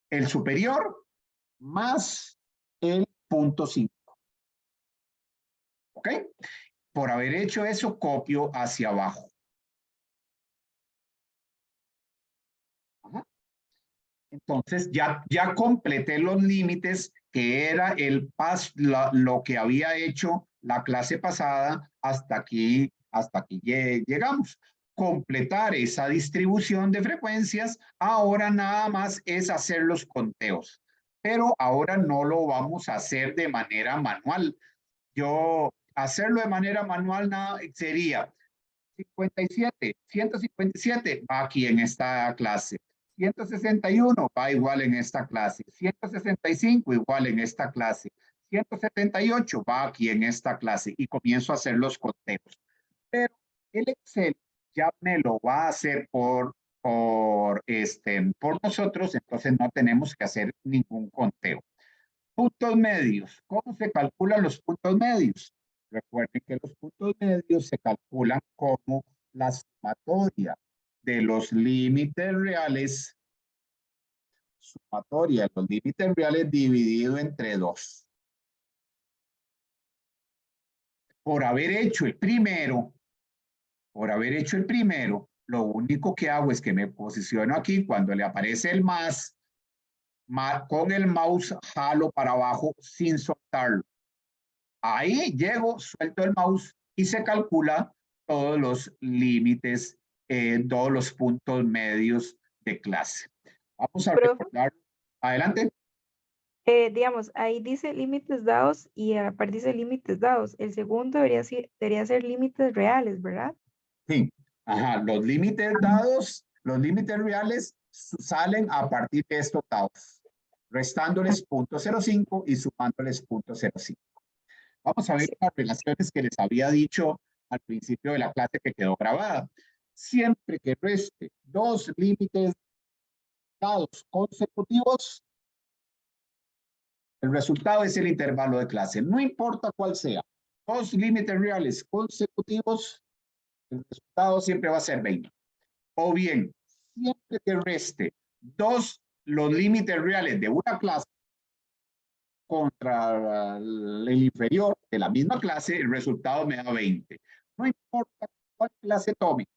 S1: el superior más el 0.5. ¿Ok? Por haber hecho eso, copio hacia abajo. Ajá. Entonces, ya completé los límites que era lo que había hecho la clase pasada hasta aquí llegamos. Completar esa distribución de frecuencias, ahora nada más es hacer los conteos. Pero ahora no lo vamos a hacer de manera manual. Hacerlo de manera manual sería 157 va aquí en esta clase. 161 va igual en esta clase. 165 igual en esta clase. 178 va aquí en esta clase y comienzo a hacer los conteos. Pero el Excel ya me lo va a hacer por nosotros, entonces no tenemos que hacer ningún conteo. Puntos medios. ¿Cómo se calculan los puntos medios? Recuerden que los puntos medios se calculan como la sumatoria de los límites reales, dividido entre 2. Por haber hecho el primero, lo único que hago es que me posiciono aquí cuando le aparece el más con el mouse jalo para abajo sin soltarlo. Ahí llego, suelto el mouse y se calcula todos los límites, todos los puntos medios de clase. Vamos a
S2: Profe,
S1: recordar. Adelante.
S2: digamos, ahí dice límites dados y aparte dice límites dados. El segundo debería ser límites reales, ¿verdad?
S1: Sí. Ajá. Los límites dados, los límites reales salen a partir de estos dados, restándoles 0.05 y sumándoles 0.05. Vamos a ver
S2: Sí.
S1: las relaciones que les había dicho al principio de la clase que quedó grabada. Siempre que reste dos límites dados consecutivos, el resultado es el intervalo de clase. No importa cuál sea. Dos límites reales consecutivos, el resultado siempre va a ser 20. O bien, siempre que reste los límites reales de una clase contra el inferior de la misma clase, el resultado me da 20. No importa cuál clase tome.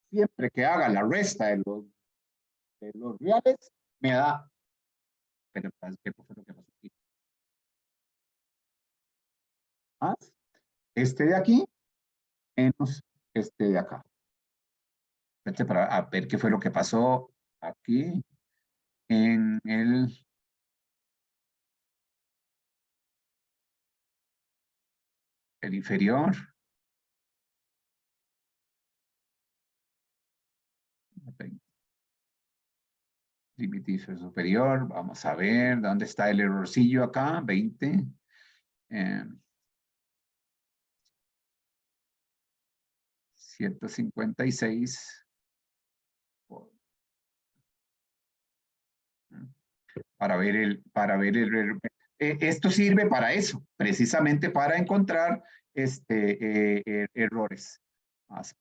S1: Siempre que haga la resta de los reales, me da. Pero, ¿qué fue lo que pasó aquí? Más este de aquí menos este de acá. Para ver qué fue lo que pasó aquí en el inferior. Límite superior. Vamos a ver dónde está el errorcillo acá. 20. 156. Para ver esto sirve para eso, precisamente para encontrar errores. Más,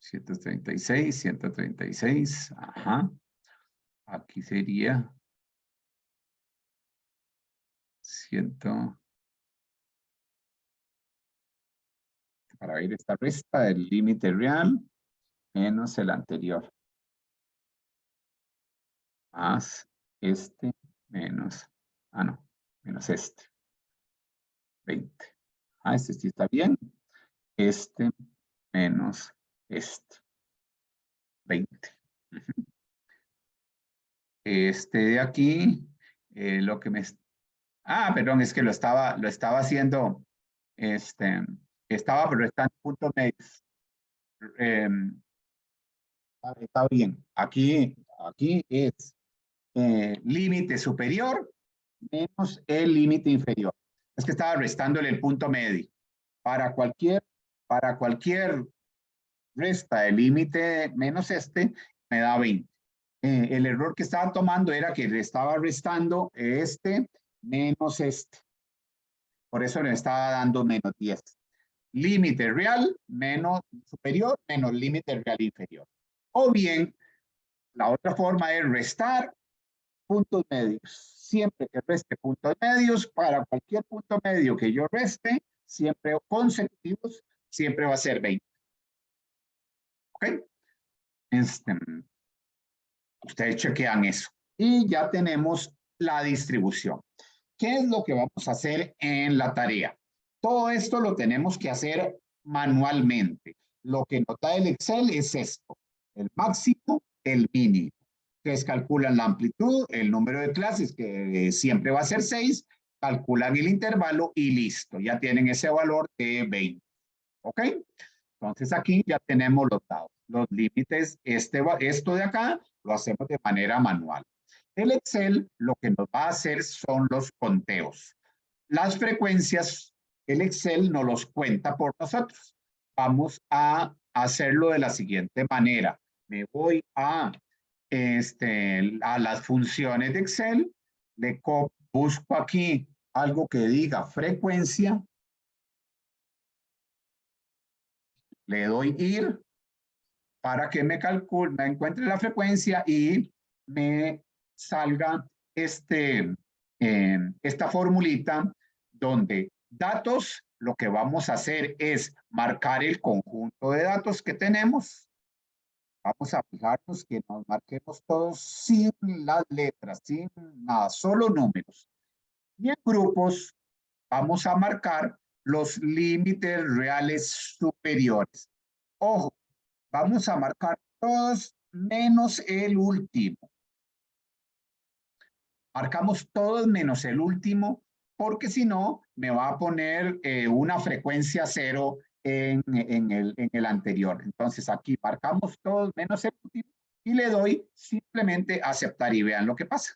S1: 136, 136, ajá. Aquí sería 100. Para ver esta resta del límite real menos el anterior. Más este menos, menos este. 20. Este sí está bien. Este menos este. 20. Este de aquí, lo que me... perdón, es que lo estaba haciendo, pero está en puntos medios. Está bien. Aquí es límite superior menos el límite inferior. Es que estaba restándole el punto medio. Para cualquier resta del límite menos este, me da 20. El error que estaba tomando era que le estaba restando este menos este. Por eso le estaba dando menos 10. Límite real menos superior menos límite real inferior. O bien, la otra forma es restar puntos medios. Siempre que reste puntos medios, para cualquier punto medio que yo reste, siempre consecutivos, siempre va a ser 20. ¿Ok? Ustedes chequean eso. Y ya tenemos la distribución. ¿Qué es lo que vamos a hacer en la tarea? Todo esto lo tenemos que hacer manualmente. Lo que nos da el Excel es esto, el máximo, el mínimo. Ustedes calculan la amplitud, el número de clases, que siempre va a ser 6, calculan el intervalo y listo. Ya tienen ese valor de 20. ¿Ok? Entonces aquí ya tenemos los dados. Los límites, esto de acá, lo hacemos de manera manual. El Excel lo que nos va a hacer son los conteos. Las frecuencias, el Excel nos los cuenta por nosotros. Vamos a hacerlo de la siguiente manera. Me voy a las funciones de Excel, busco aquí algo que diga frecuencia, le doy ir para que me encuentre la frecuencia y me salga esta formulita donde datos, lo que vamos a hacer es marcar el conjunto de datos que tenemos. Vamos a fijarnos que nos marquemos todos sin las letras, sin nada, solo números. Y en grupos vamos a marcar los límites reales superiores. Ojo, vamos a marcar todos menos el último. Marcamos todos menos el último, porque si no, me va a poner una frecuencia 0 en el anterior. Entonces aquí marcamos todos menos el último y le doy simplemente aceptar y vean lo que pasa.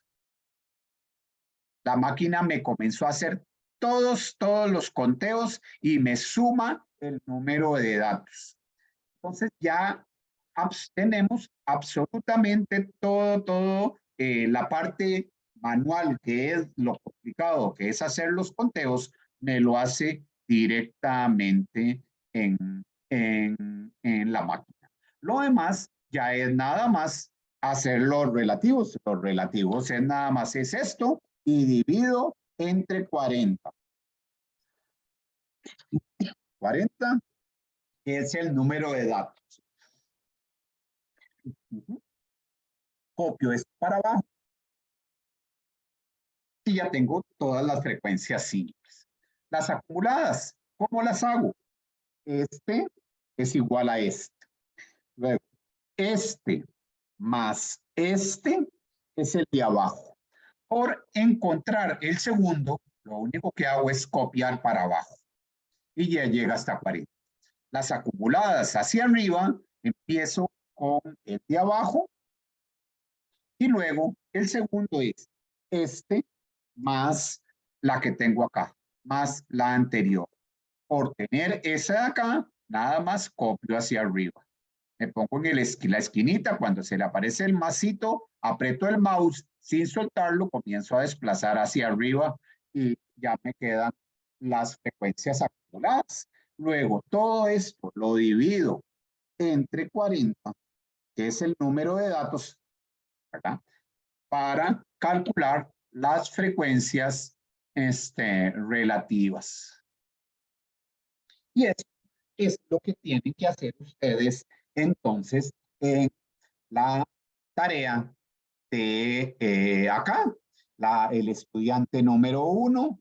S1: la máquina me comenzó a hacer todos los conteos y me suma el número de datos. Entonces ya tenemos absolutamente todo, la parte manual, que es lo complicado, que es hacer los conteos, me lo hace directamente en la máquina. Lo demás ya es nada más hacer los relativos. Los relativos es nada más es esto y divido entre 40. 40 es el número de datos. Copio esto para abajo y ya tengo todas las frecuencias simples. Las acumuladas, ¿cómo las hago? Este es igual a este. Luego, este más este es el de abajo. Por encontrar el segundo, lo único que hago es copiar para abajo y ya llega hasta 40. Las acumuladas hacia arriba, empiezo con el de abajo y luego el segundo es este más la que tengo acá, más la anterior. Por tener esa de acá, nada más copio hacia arriba. Me pongo en la esquinita, cuando se le aparece el masito, aprieto el mouse sin soltarlo, comienzo a desplazar hacia arriba y ya me quedan las frecuencias acumuladas. Luego, todo esto lo divido entre 40, que es el número de datos, ¿verdad? Para calcular las frecuencias relativas. Y eso es lo que tienen que hacer ustedes entonces en la tarea de acá. El estudiante número 1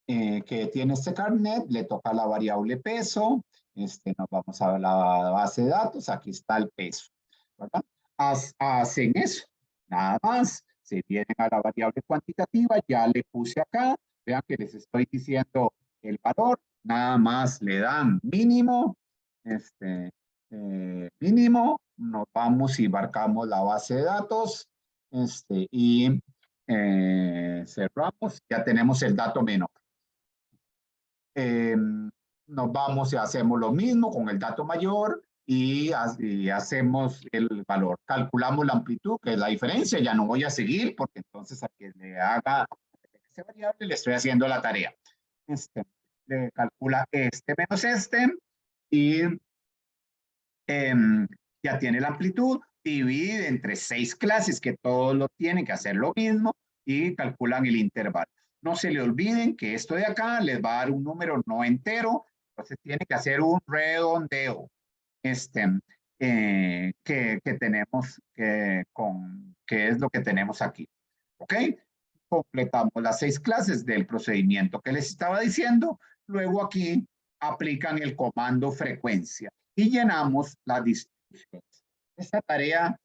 S1: que tiene este carnet, le toca la variable peso. Nos vamos a la base de datos, aquí está el peso, ¿verdad? Hacen eso, nada más. Se vienen a la variable cuantitativa, ya le puse acá, vean que les estoy diciendo el valor, nada más le dan mínimo, mínimo, nos vamos y marcamos la base de datos, y cerramos, ya tenemos el dato menor. Nos vamos y hacemos lo mismo con el dato mayor y hacemos el valor. Calculamos la amplitud, que es la diferencia. Ya no voy a seguir porque entonces a que le haga ese variable le estoy haciendo la tarea. Le calcula este menos este y ya tiene la amplitud, divide entre 6 clases que todos lo tienen que hacer lo mismo y calculan el intervalo. No se le olviden que esto de acá les va a dar un número no entero, entonces tiene que hacer un redondeo que tenemos, que es lo que tenemos aquí. ¿Ok? Completamos las 6 clases del procedimiento que les estaba diciendo, luego aquí aplican el comando frecuencia y llenamos la distribución. Esta tarea,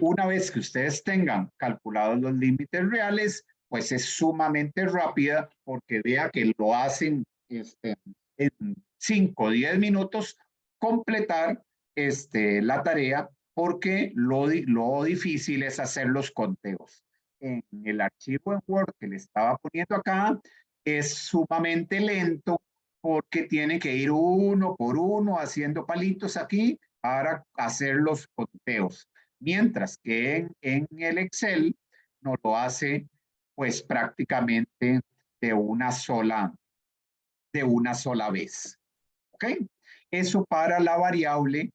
S1: una vez que ustedes tengan calculados los límites reales, pues es sumamente rápida porque vea que lo hacen en 5 o 10 minutos completar la tarea porque lo difícil es hacer los conteos. En el archivo en Word que le estaba poniendo acá es sumamente lento porque tiene que ir uno por uno haciendo palitos aquí para hacer los conteos. Mientras que en el Excel nos lo hace pues prácticamente de una sola vez. ¿Ok? Eso para la variable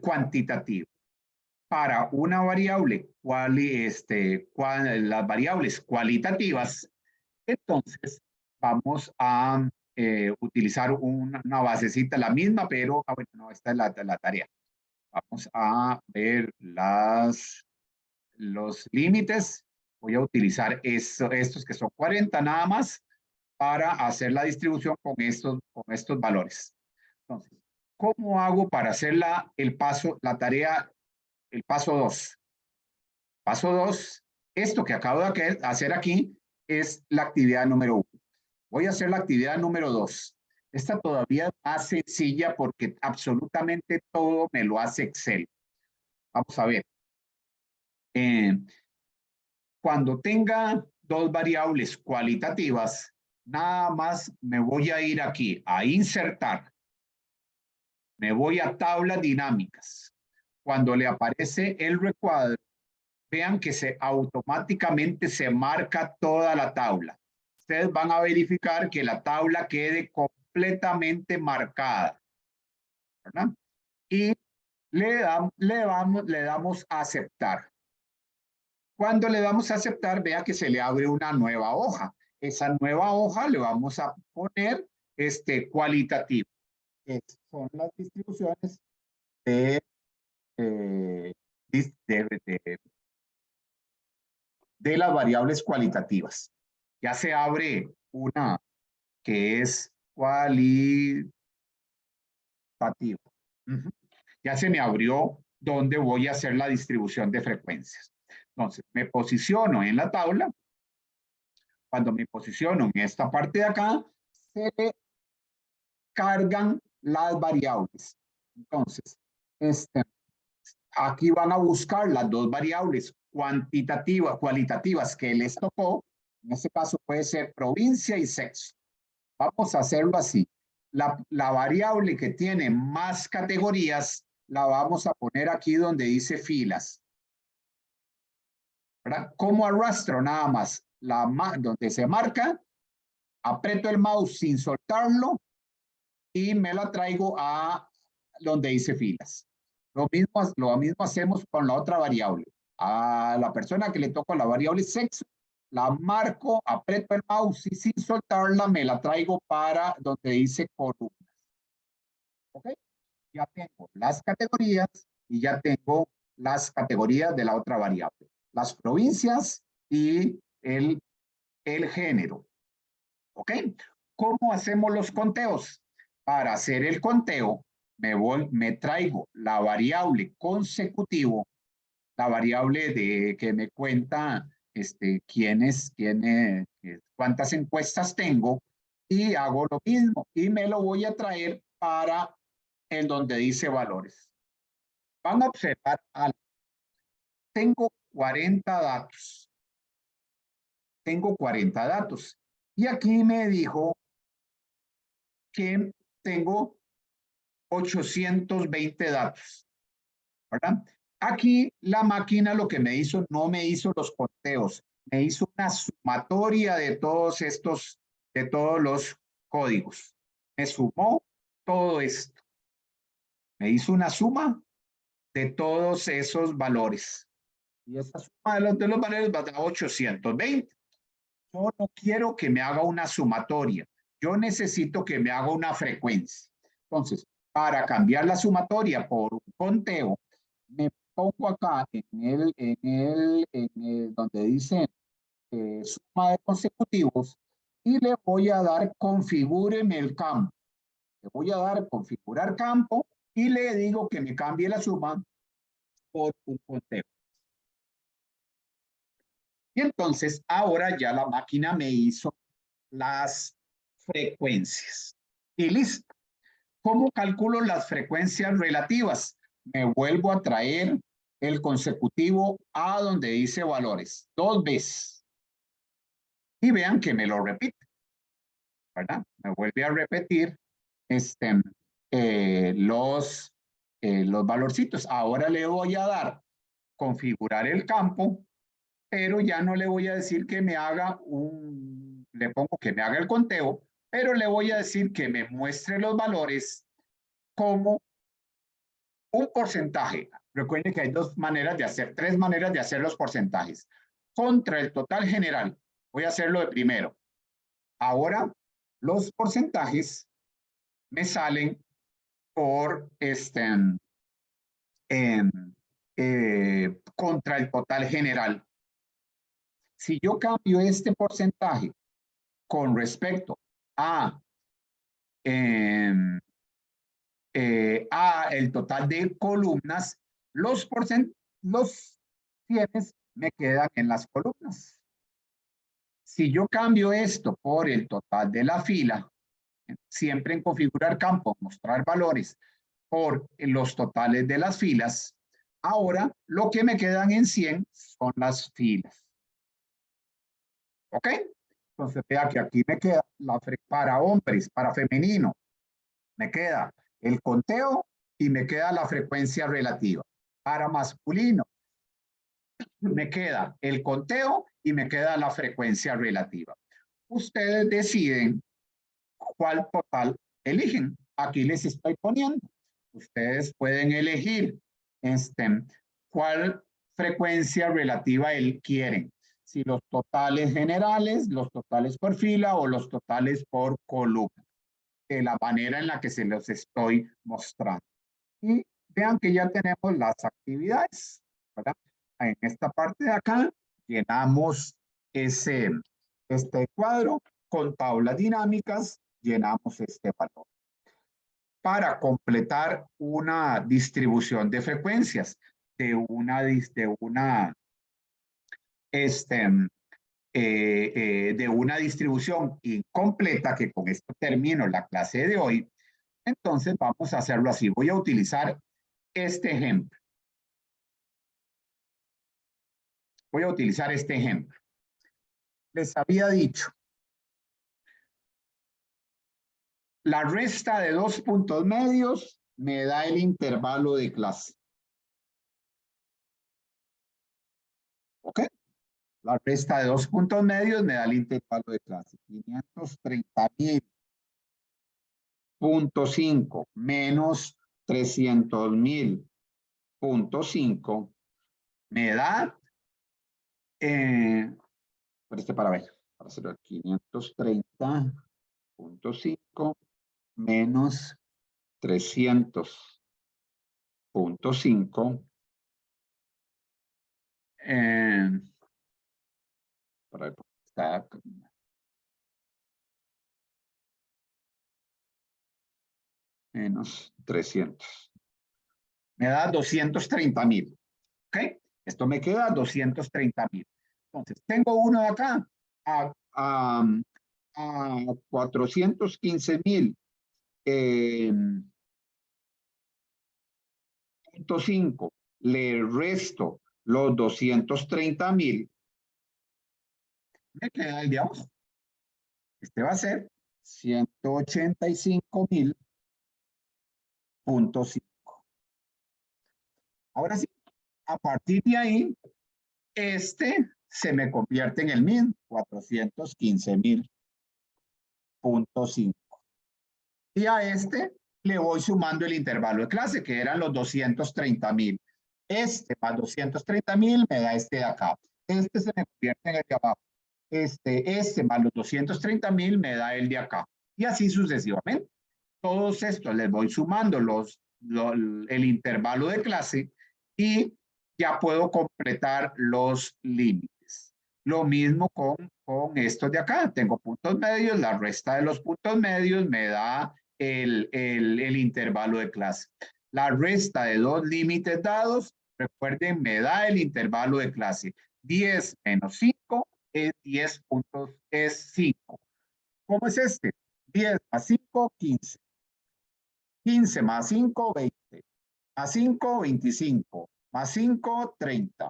S1: cuantitativa. Para una variable, las variables cualitativas, entonces vamos a utilizar una basecita, la misma, pero bueno, no, esta es la tarea. Vamos a ver los límites. Voy a utilizar estos que son 40 nada más para hacer la distribución con estos valores. Entonces, ¿cómo hago para hacer la tarea, el paso 2? Paso 2, esto que acabo de hacer aquí es la actividad número 1. Voy a hacer la actividad número 2. Esta todavía es más sencilla porque absolutamente todo me lo hace Excel. Vamos a ver. Cuando tenga dos variables cualitativas, nada más me voy a ir aquí a insertar. Me voy a tablas dinámicas. Cuando le aparece el recuadro, vean que automáticamente se marca toda la tabla. Ustedes van a verificar que la tabla quede completamente marcada, ¿verdad? Y le damos a aceptar. Cuando le damos a aceptar, vea que se le abre una nueva hoja. Esa nueva hoja le vamos a poner cualitativo. Son las distribuciones de, de las variables cualitativas. Ya se abre una que es cualitativa. Ya se me abrió donde voy a hacer la distribución de frecuencias. Entonces, me posiciono en la tabla. Cuando me posiciono en esta parte de acá, se le cargan las variables. Entonces, aquí van a buscar las dos variables cualitativas que les tocó. En este caso puede ser provincia y sexo. Vamos a hacerlo así. La variable que tiene más categorías la vamos a poner aquí donde dice filas. ¿Verdad? ¿Cómo arrastro? Nada más. Donde se marca, aprieto el mouse sin soltarlo y me la traigo a donde dice filas. Lo mismo hacemos con la otra variable. A la persona que le toca la variable sexo, la marco, aprieto el mouse y sin soltarla me la traigo para donde dice columnas. ¿Ok? Ya tengo las categorías y ya tengo las categorías de la otra variable. Las provincias y el género. ¿Ok? ¿Cómo hacemos los conteos? Para hacer el conteo, me traigo la variable consecutivo, la variable que me cuenta cuántas encuestas tengo, y hago lo mismo y me lo voy a traer para en donde dice valores. Van a observar algo. Tengo 40 datos. Tengo 40 datos. Y aquí me dijo que tengo 820 datos, ¿verdad? Aquí la máquina lo que me hizo, no me hizo los conteos, me hizo una sumatoria de todos los códigos. Me sumó todo esto. Me hizo una suma de todos esos valores. Y esa suma de los valores va a dar 820. Yo no quiero que me haga una sumatoria. Yo necesito que me haga una frecuencia. Entonces, para cambiar la sumatoria por un conteo, me pongo acá donde dice suma de consecutivos y le voy a dar configúreme el campo. Le voy a dar configurar campo y le digo que me cambie la suma por un conteo. Y entonces ahora ya la máquina me hizo las frecuencias. Y listo. ¿Cómo calculo las frecuencias relativas? Me vuelvo a traer el consecutivo a donde dice valores, 2 veces. Y vean que me lo repite, ¿verdad? Me vuelve a repetir los valorcitos. Ahora le voy a dar configurar el campo, pero ya no le voy a decir que me haga le pongo que me haga el conteo, pero le voy a decir que me muestre los valores como un porcentaje. Recuerden que hay tres maneras de hacer los porcentajes. Contra el total general. Voy a hacerlo de primero. Ahora, los porcentajes me salen por contra el total general. Si yo cambio este porcentaje con respecto a el total de columnas, los cienes me quedan en las columnas. Si yo cambio esto por el total de la fila, siempre en configurar campo, mostrar valores por los totales de las filas, Ahora, lo que me quedan en 100 son las filas. ¿Ok? Entonces, vea que aquí me queda para hombres, para femenino, me queda el conteo y me queda la frecuencia relativa. Para masculino, me queda el conteo y me queda la frecuencia relativa. Ustedes deciden cuál total eligen. Aquí les estoy poniendo. Ustedes pueden elegir cuál frecuencia relativa quieren. Si los totales generales, los totales por fila o los totales por columna. De la manera en la que se los estoy mostrando. Y vean que ya tenemos las actividades, ¿verdad? En esta parte de acá llenamos este cuadro con tablas dinámicas, llenamos este valor. Para completar una distribución de frecuencias de una distribución incompleta, que con esto termino la clase de hoy, entonces vamos a hacerlo así. Voy a utilizar este ejemplo. Voy a utilizar este ejemplo. Les había dicho, la resta de 2 puntos medios me da el intervalo de clase. ¿Ok? La resta de 2 puntos medios me da el intervalo de clase. 530.000.5 menos 300.000.5 me da, para ver, para hacerlo, 530.5 menos 300.5 para ver, está menos 300. Me da 230.000. ¿Ok? Esto me queda 230.000. Entonces, tengo uno de acá a 415.000. .5, le resto los 230.000, me queda el de abajo. Este va a ser 185.000.5. Ahora sí, a partir de ahí, se me convierte en el mismo, 415.000.5. Y a le voy sumando el intervalo de clase, que eran los 230.000. Más 230.000 me da de acá. Se me convierte en el de abajo. Más los 230.000 me da el de acá. Y así sucesivamente. Todos estos les voy sumando el intervalo de clase y ya puedo completar los límites. Lo mismo con estos de acá. Tengo puntos medios, la resta de los puntos medios me da el intervalo de clase. La resta de dos límites dados, recuerden, me da el intervalo de clase. 10 menos 5 es 10 puntos, es 5. ¿Cómo es este? 10 más 5, 15. 15 más 5, 20. Más 5, 25. Más 5, 30.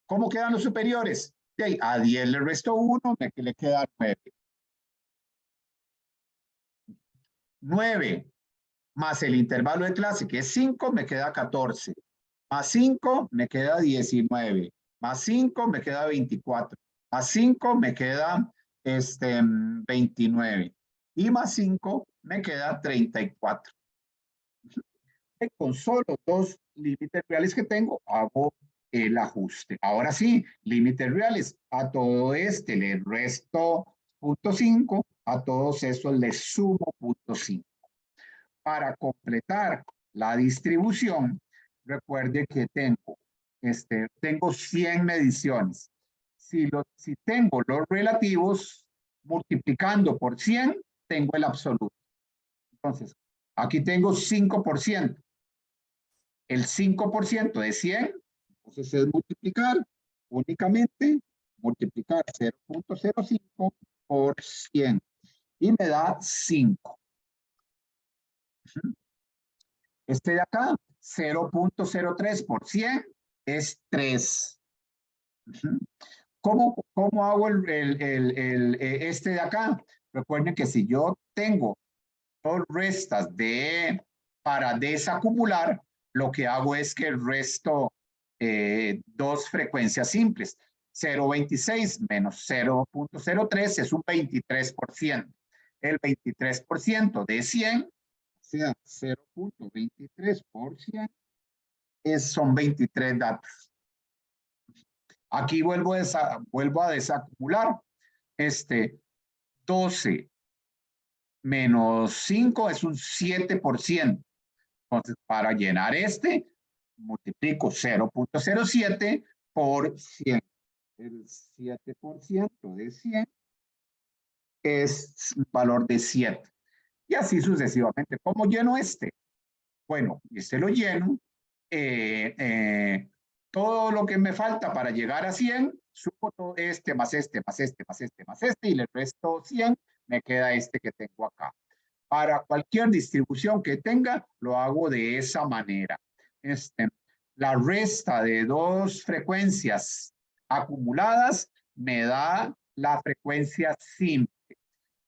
S1: ¿Cómo quedan los superiores? Okay, a 10 le resto 1, le queda 9. 9 más el intervalo de clase, que es 5, me queda 14. Más 5, me queda 19. Más 5, me queda 24. Más 5, me queda 29. Y más 5, me queda 34. Con solo dos límites reales que tengo, hago el ajuste. Ahora sí, límites reales. A todo le resto 0.5, a todos esos les sumo 0.5. Para completar la distribución, recuerde que tengo 100 mediciones. Si tengo los relativos, multiplicando por 100, tengo el absoluto. Entonces, aquí tengo 5%. El 5% de 100, entonces es únicamente multiplicar 0.05 por 100 y me da 5. De acá, 0.03 por 100 es 3. ¿Cómo hago este de acá? Recuerden que si yo tengo dos restas para desacumular, lo que hago es que resto dos frecuencias simples. 0.26 menos 0.03 es un 23%. El 23% de 100, o sea, 0.23 por 100, son 23 datos. Aquí vuelvo a desacumular. 12 menos 5 es un 7%. Entonces, para llenar multiplico 0.07 por 100. El 7% de 100 es un valor de 7. Y así sucesivamente. ¿Cómo lleno este? Bueno, lo lleno. Todo lo que me falta para llegar a 100, sumo todo más este, más este, más este, más este, y le resto 100, me queda este que tengo acá. Para cualquier distribución que tenga, lo hago de esa manera. La resta de dos frecuencias acumuladas me da la frecuencia simple,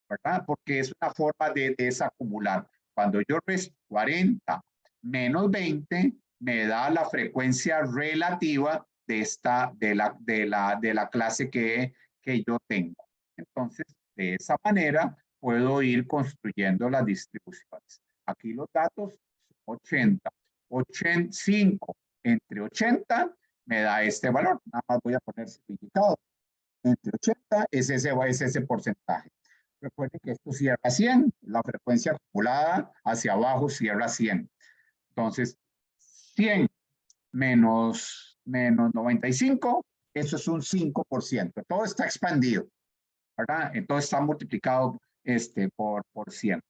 S1: ¿verdad? Porque es una forma de desacumular. Cuando yo resto 40 menos 20, me da la frecuencia relativa de la clase que yo tengo. Entonces, de esa manera, puedo ir construyendo las distribuciones. Aquí los datos, 80. 85 entre 80 me da este valor. Nada más voy a poner significado. Entre 80 es ese porcentaje. Recuerden que esto cierra 100, la frecuencia acumulada hacia abajo cierra 100. Entonces, 100 menos 95, eso es un 5%. Todo está expandido, ¿verdad? Entonces está multiplicado por 100.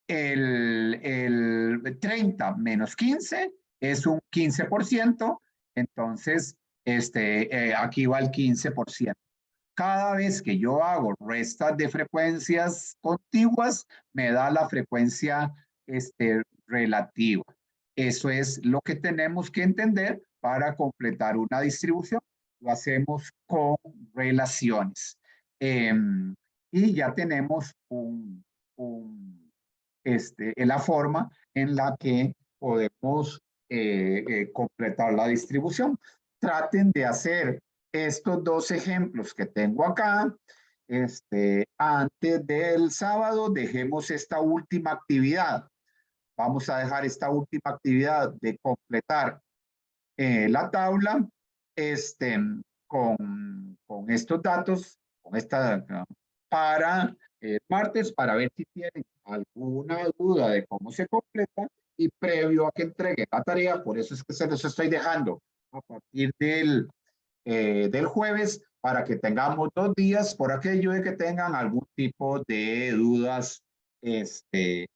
S1: El 30 menos 15 es un 15%, entonces aquí va el 15%. Cada vez que yo hago restas de frecuencias contiguas, me da la frecuencia relativa. Eso es lo que tenemos que entender para completar una distribución. Lo hacemos con relaciones. Y ya tenemos la forma en la que podemos completar la distribución. Traten de hacer estos dos ejemplos que tengo acá. Antes del sábado, dejemos esta última actividad. Vamos a dejar esta última actividad de completar la tabla con estos datos, para martes, para ver si tienen alguna duda de cómo se completa y previo a que entregue la tarea. Por eso es que se los estoy dejando a partir del jueves, para que tengamos 2 días por aquello de que tengan algún tipo de dudas de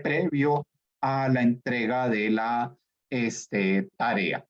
S1: previo a la entrega de la tarea.